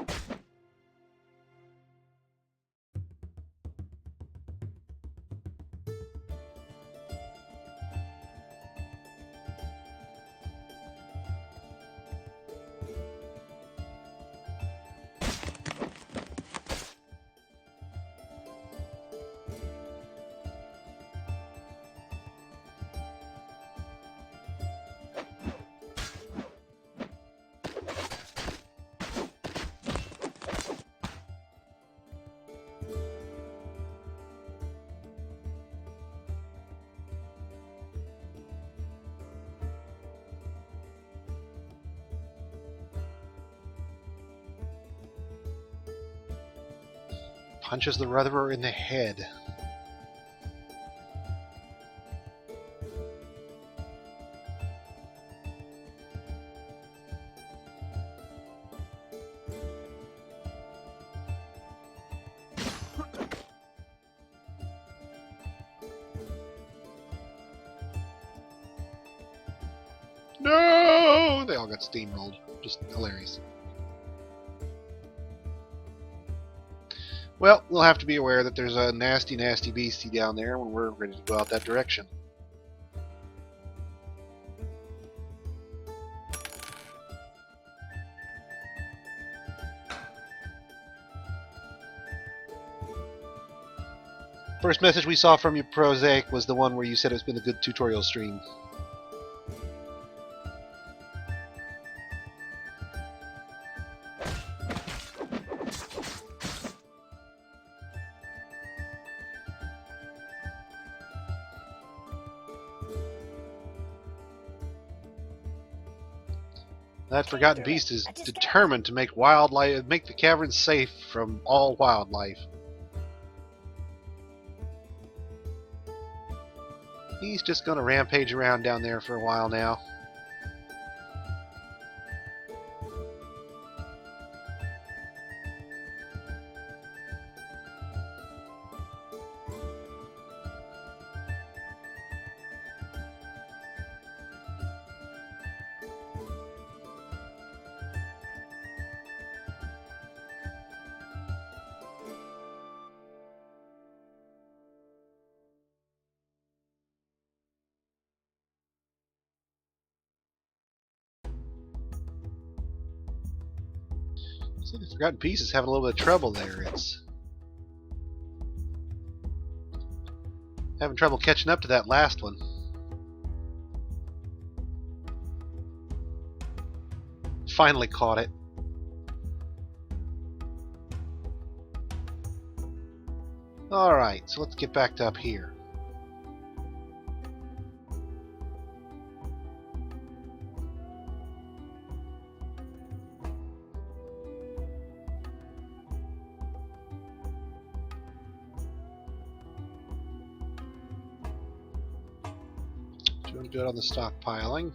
Punches the rudderer in the head. No! They all got steamrolled. Just hilarious. Well, we'll have to be aware that there's a nasty, nasty beastie down there when we're ready to go out that direction. First message we saw from you, Prosaic, was the one where you said it's been a good tutorial stream. That Forgotten Beast is determined to make the cavern safe from all wildlife. He's just going to rampage around down there for a while now. See, the Forgotten Beast is having a little bit of trouble there. It's having trouble catching up to that last one. Finally caught it. Alright, so let's get back to up here. Do you want to do it on the stockpiling?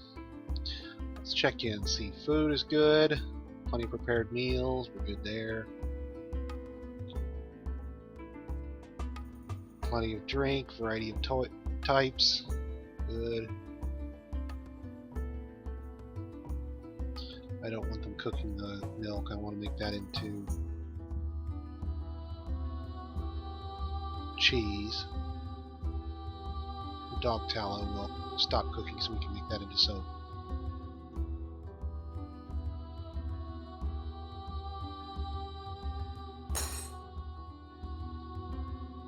Let's check in, see. Food is good. Plenty of prepared meals. We're good there. Plenty of drink. Variety of types. Good. I don't want them cooking the milk. I want to make that into cheese. Dog tallow will stop cooking so we can make that into soap.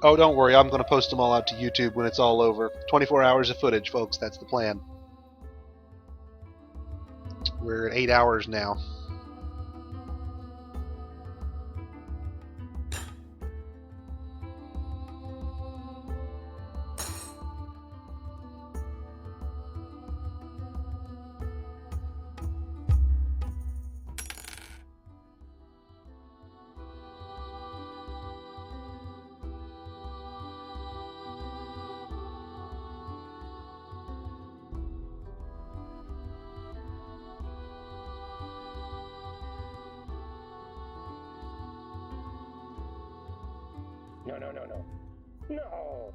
Oh, don't worry, I'm going to post them all out to YouTube when it's all over. 24 hours of footage, folks, that's the plan. We're at 8 hours now. No, no, no, no. No!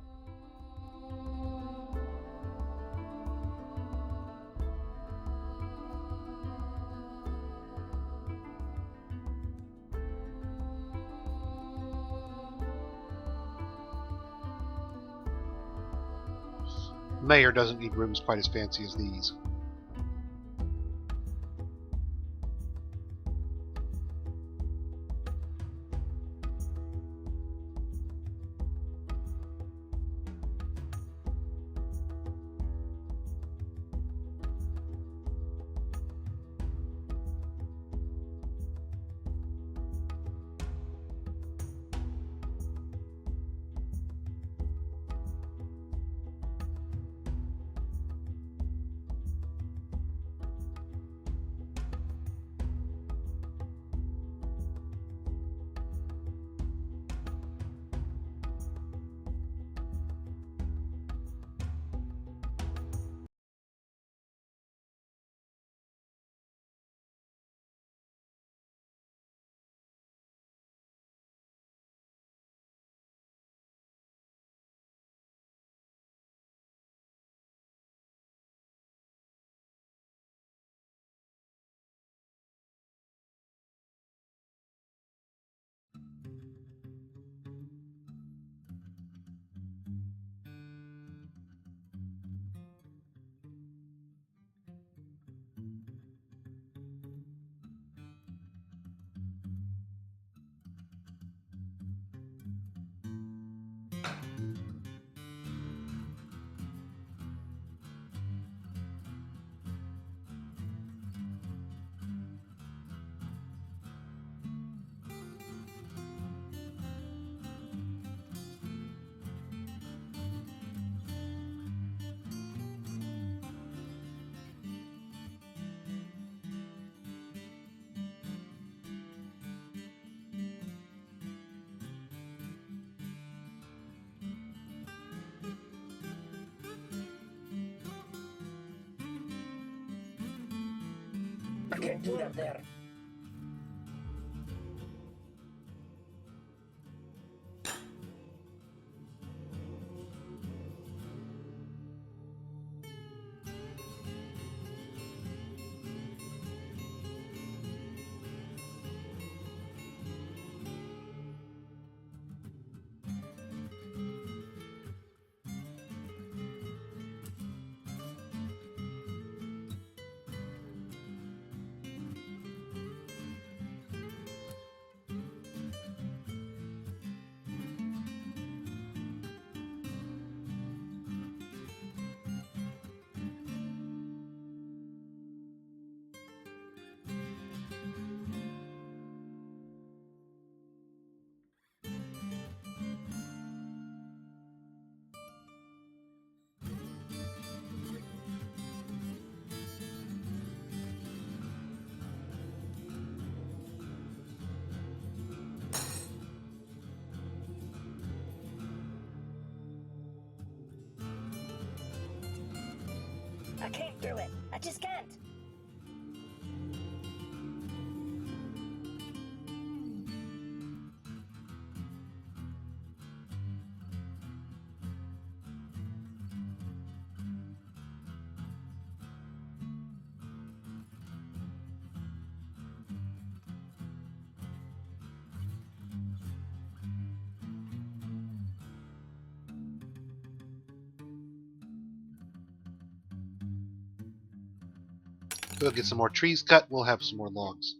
Mayor doesn't need rooms quite as fancy as these. I can't do that there. I can't do it. I just can't. We'll get some more trees cut, we'll have some more logs.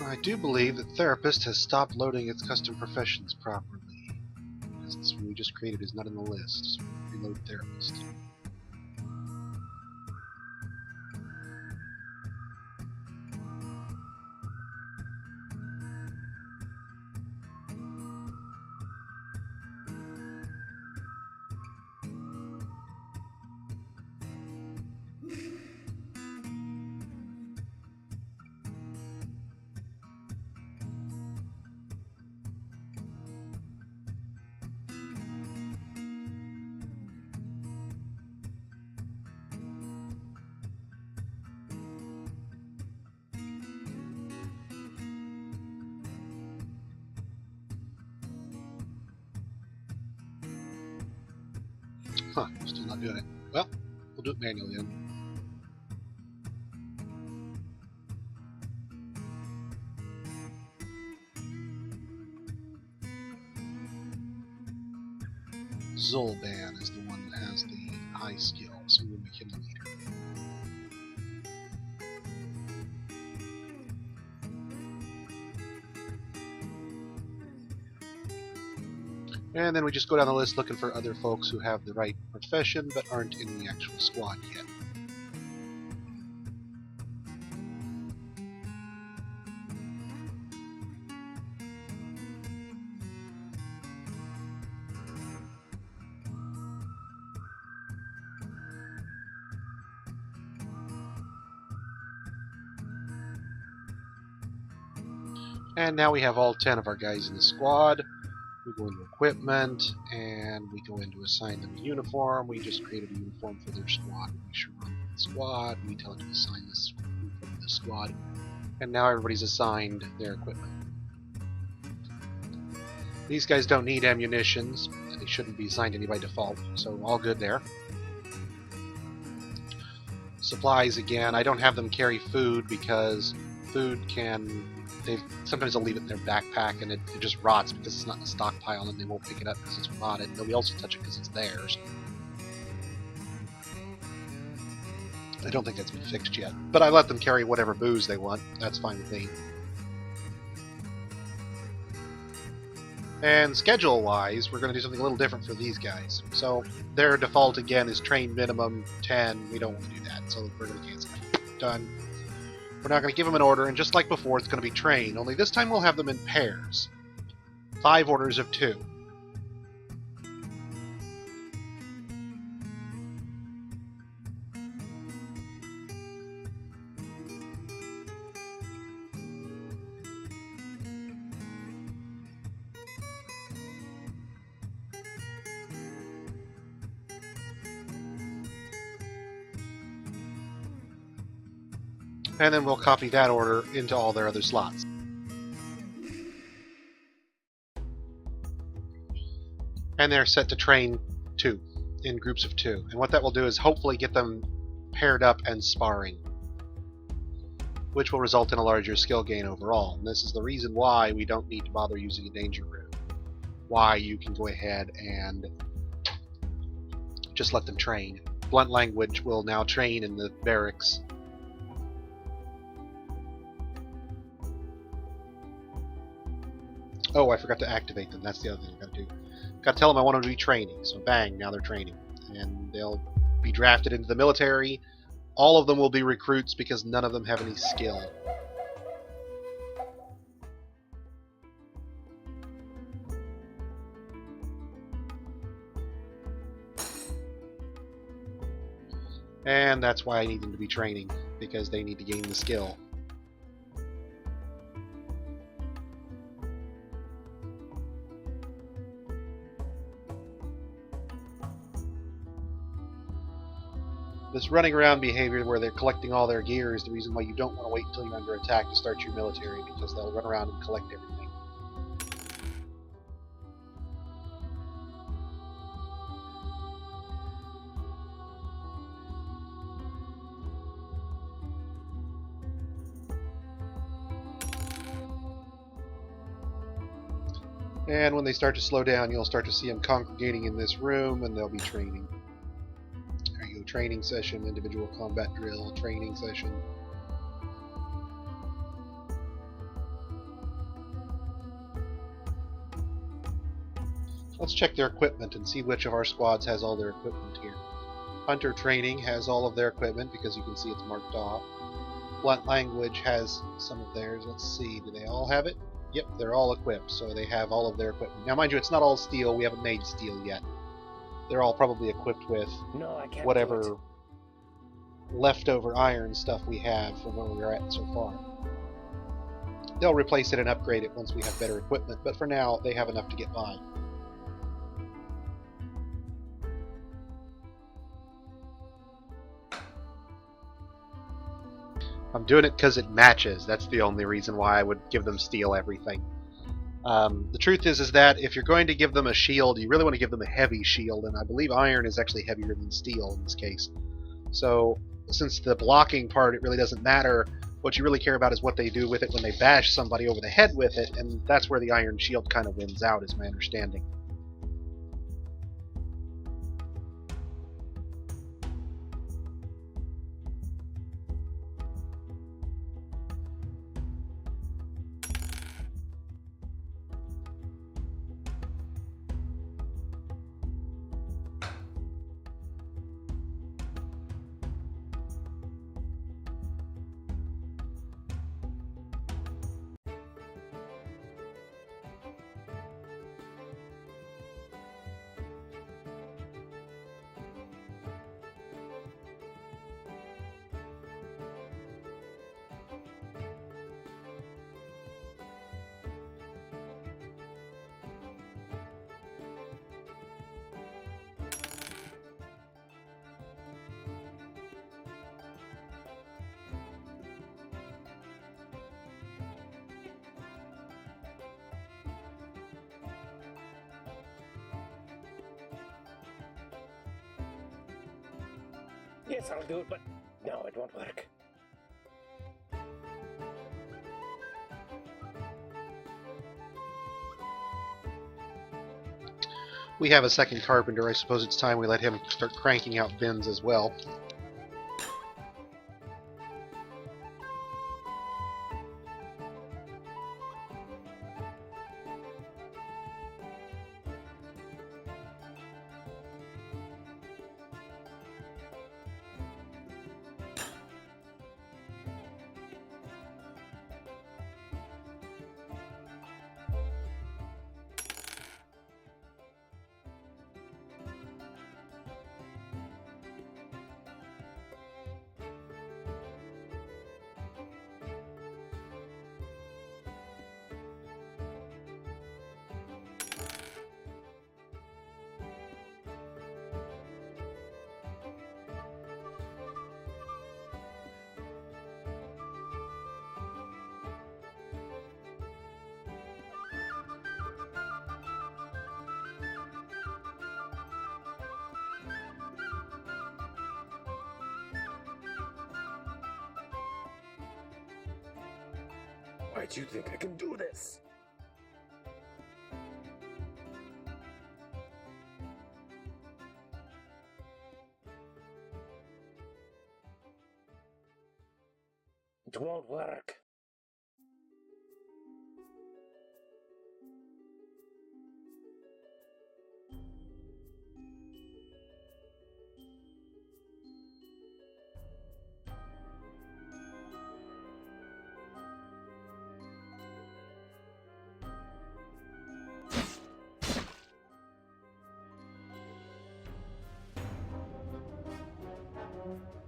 I do believe that Therapist has stopped loading its custom professions properly. This one we just created is not in the list. So reload Therapist. Huh, still not doing it. Well, we'll do it manually then. Zolban is the one that has the high skill, so we'll make him the leader. And then we just go down the list looking for other folks who have the right profession but aren't in the actual squad yet. And now we have all 10 of our guys in the squad. We go into equipment, and we go into assign them a uniform. We just created a uniform for their squad. We should run the squad. We tell it to assign this uniform to the squad. And now everybody's assigned their equipment. These guys don't need ammunitions. They shouldn't be assigned any by default, so all good there. Supplies again. I don't have them carry food because food can... sometimes they'll leave it in their backpack and it just rots because it's not in a stockpile and they won't pick it up because it's rotted. Nobody else will touch it because it's theirs. I don't think that's been fixed yet. But I let them carry whatever booze they want. That's fine with me. And schedule-wise, we're going to do something a little different for these guys. So their default, again, is train minimum 10. We don't want to do that, so we're going to cancel it. Done. We're not going to give them an order, and just like before, it's going to be train. Only this time we'll have them in pairs. 5 orders of 2. And then we'll copy that order into all their other slots. And they're set to train 2 in groups of 2. And what that will do is hopefully get them paired up and sparring, which will result in a larger skill gain overall. And this is the reason why we don't need to bother using a danger room. Why you can go ahead and just let them train. Blunt Language will now train in the barracks. Oh, I forgot to activate them. That's the other thing I've got to do. Got to tell them I want them to be training. So bang, now they're training. And they'll be drafted into the military. All of them will be recruits because none of them have any skill. And that's why I need them to be training, because they need to gain the skill. This running around behavior where they're collecting all their gear is the reason why you don't want to wait until you're under attack to start your military, because they'll run around and collect everything. And when they start to slow down, you'll start to see them congregating in this room, and they'll be training. There you go, training session, individual combat drill, training session. Let's check their equipment and see which of our squads has all their equipment here. Hunter Training has all of their equipment because you can see it's marked off. Blunt Language has some of theirs. Let's see, do they all have it? Yep, they're all equipped, so they have all of their equipment. Now, mind you, it's not all steel. We haven't made steel yet. They're all probably equipped with No, I can't. whatever Do leftover iron stuff we have from where we're at so far. They'll replace it and upgrade it once we have better equipment, but for now, they have enough to get by. I'm doing it because it matches. That's the only reason why I would give them steel everything. The truth is that if you're going to give them a shield, you really want to give them a heavy shield, and I believe iron is actually heavier than steel in this case. So, since the blocking part, it really doesn't matter, what you really care about is what they do with it when they bash somebody over the head with it, and that's where the iron shield kind of wins out, is my understanding. Yes, I'll do it, but no, it won't work. We have a second carpenter. I suppose it's time we let him start cranking out bins as well. Why do you think I can do this? It won't work.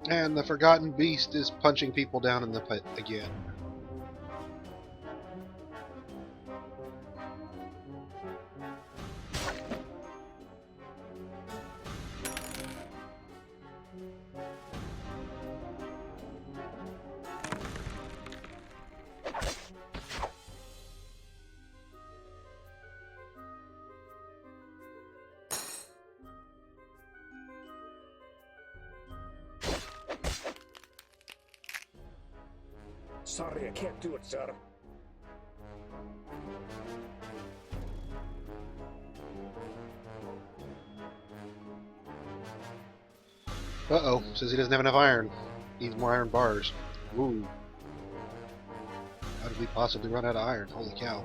And the Forgotten Beast is punching people down in the pit again. Sorry, I can't do it, sir. Uh-oh, says he doesn't have enough iron. Needs more iron bars. Ooh. How did we possibly run out of iron? Holy cow.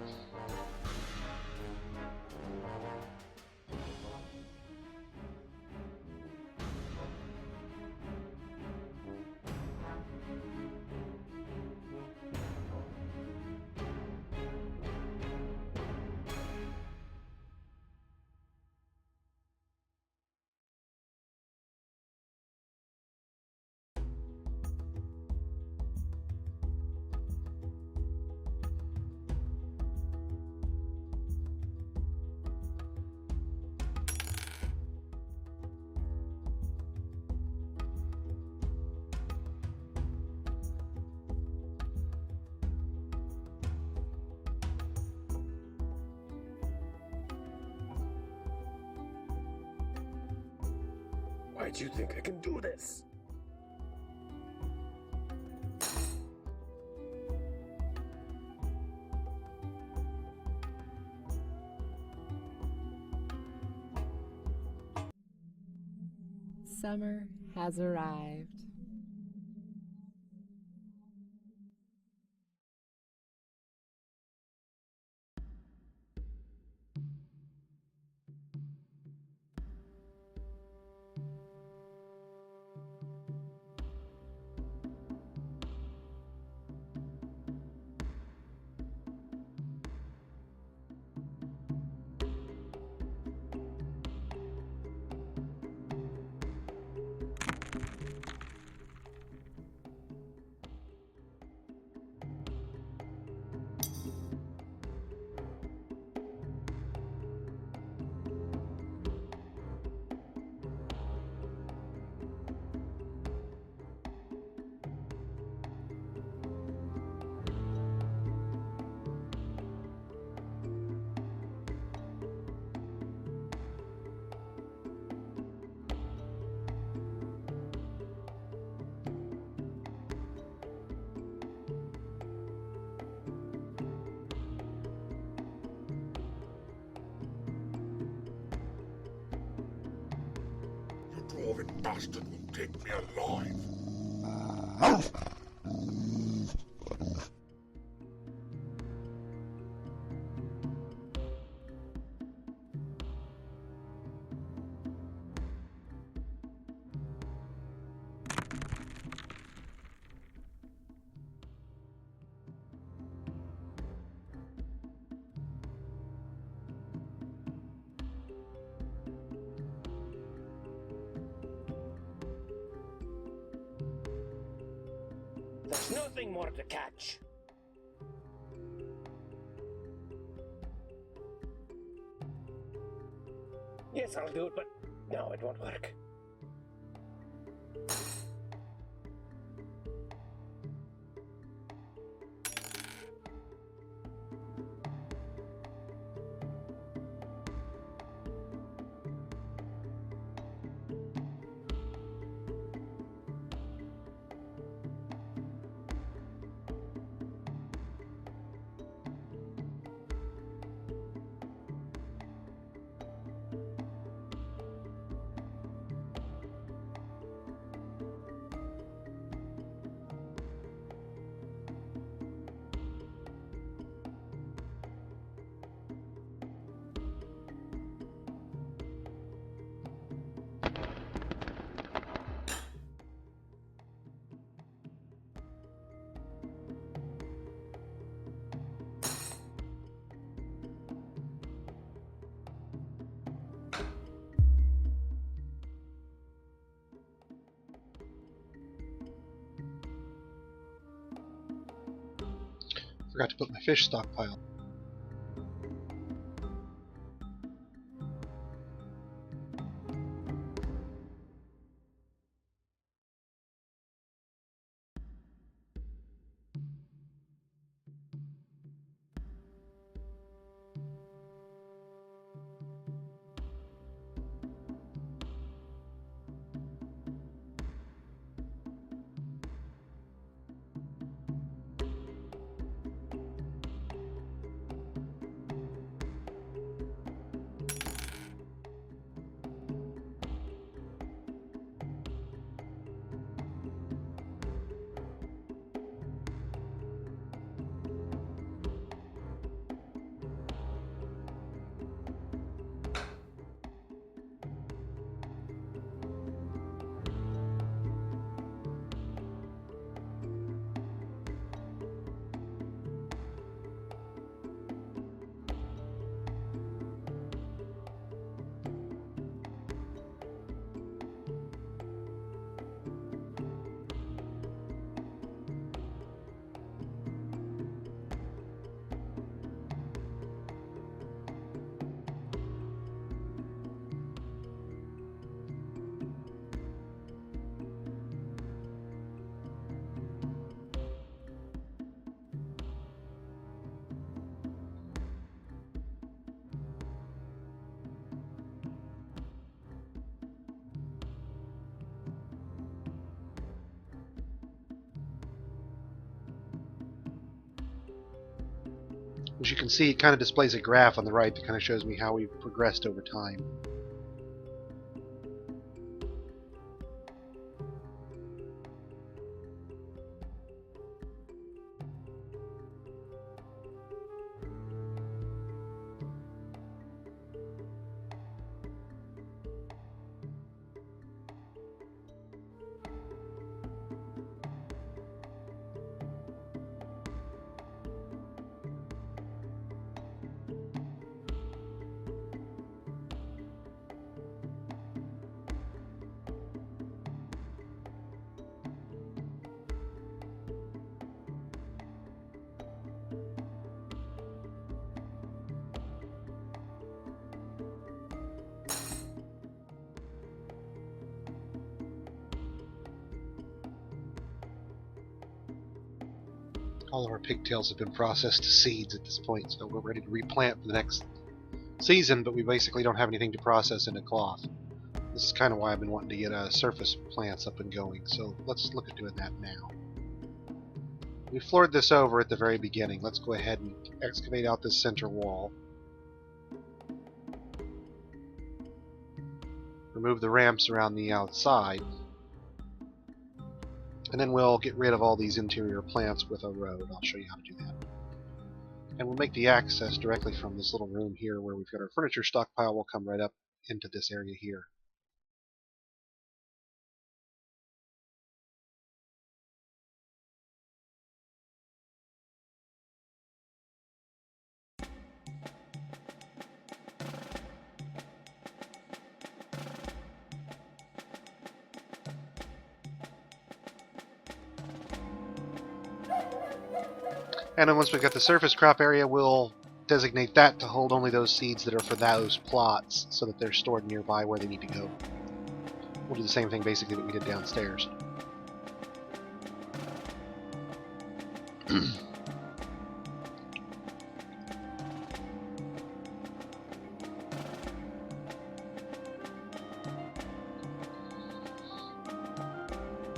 do you think I can do this? Summer has arrived. You dwarven bastard will take me alive. There's nothing more to catch. Yes, I'll do it, but no, it won't work. Forgot to put my fish stockpile. you can see, it kind of displays a graph on the right that kind of shows me how we've progressed over time. All of our pigtails have been processed to seeds at this point, so we're ready to replant for the next season, but we basically don't have anything to process into cloth. This is kind of why I've been wanting to get surface plants up and going, so let's look at doing that now. We floored this over at the very beginning. Let's go ahead and excavate out this center wall. Remove the ramps around the outside. And then we'll get rid of all these interior plants with a road. I'll show you how to do that. And we'll make the access directly from this little room here where we've got our furniture stockpile. We'll come right up into this area here. And then once we've got the surface crop area, we'll designate that to hold only those seeds that are for those plots so that they're stored nearby where they need to go. We'll do the same thing basically that we did downstairs.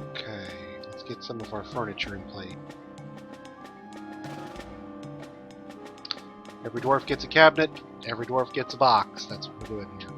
Okay, let's get some of our furniture in play. Every dwarf gets a cabinet, every dwarf gets a box. That's what we're doing here.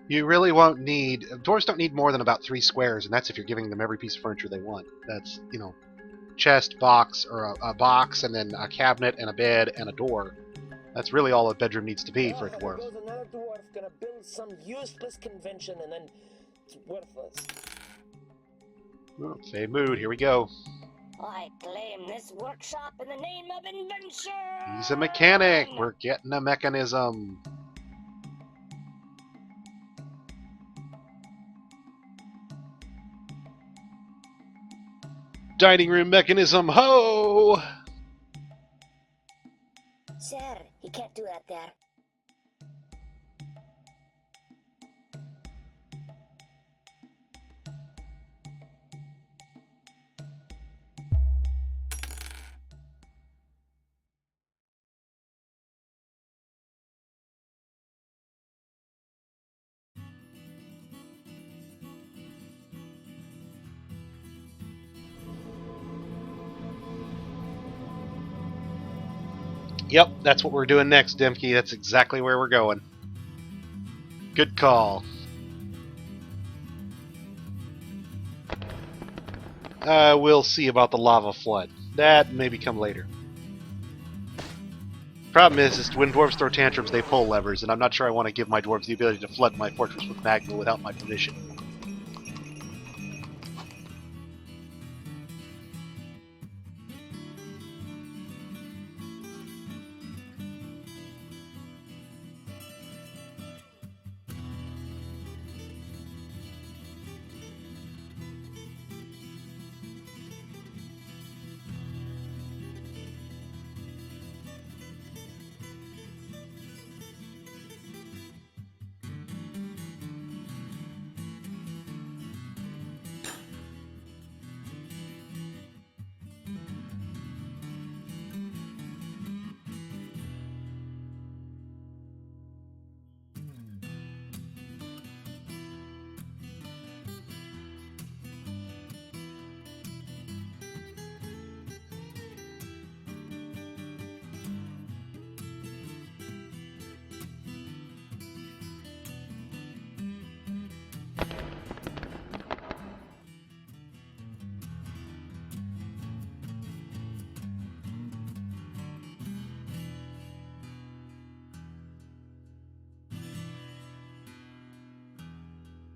You really won't need... Dwarves don't need more than about 3 squares, and that's if you're giving them every piece of furniture they want. That's, you know, chest, box, or a box, and then a cabinet, and a bed, and a door. That's really all a bedroom needs to be for a dwarf. There goes another dwarf gonna build some useless convention and then it's worthless. Oh, same mood, here we go. I claim this workshop in the name of invention! He's a mechanic! We're getting a mechanism. Dining room mechanism, ho! Sir, you can't do that there. Yep, that's what we're doing next, Dimke. That's exactly where we're going. Good call. We'll see about the lava flood. That may come later. Problem is when dwarves throw tantrums, they pull levers, and I'm not sure I want to give my dwarves the ability to flood my fortress with magma without my permission.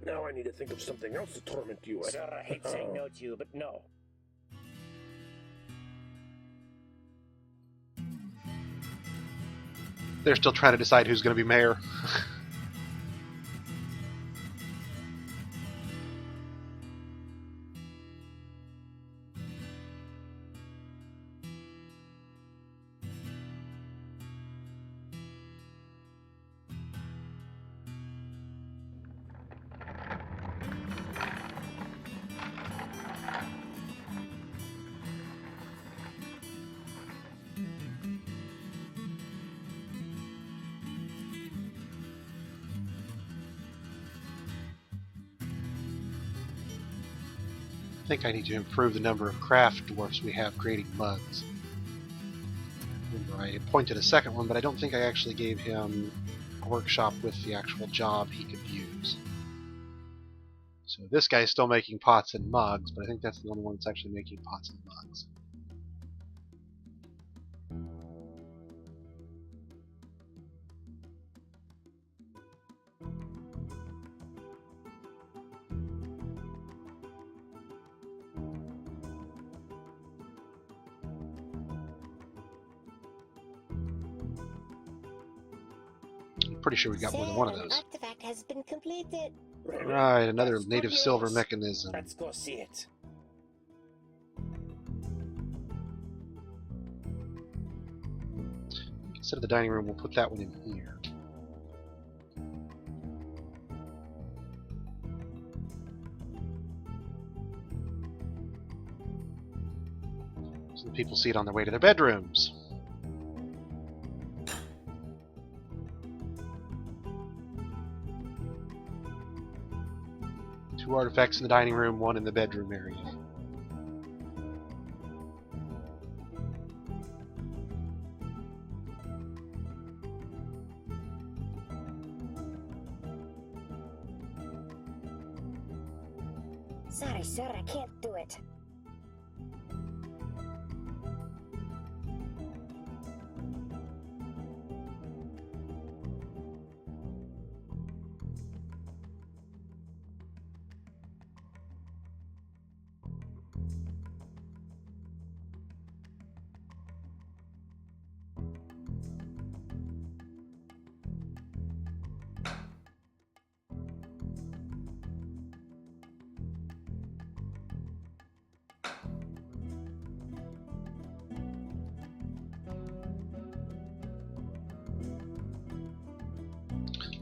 Now I need to think of something else to torment you with. Sir, I hate saying no to you, but no. They're still trying to decide who's going to be mayor. I think I need to improve the number of craft dwarfs we have creating mugs. Remember, I appointed a second one, but I don't think I actually gave him a workshop with the actual job he could use. So this guy's still making pots and mugs, but I think that's the only one that's actually making pots and mugs. Pretty sure we got more than one of Sir, those. an artifact has been completed. Right, another That's native good silver news. mechanism. Let's go see it. Instead of the dining room, we'll put that one in here. So the people see it on their way to their bedrooms. Two artifacts in the dining room, one in the bedroom area. Sorry, sir, I can't do it.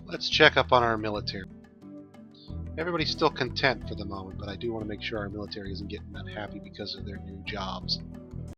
Let's check up on our military. Everybody's still content for the moment, but I do want to make sure our military isn't getting unhappy because of their new jobs.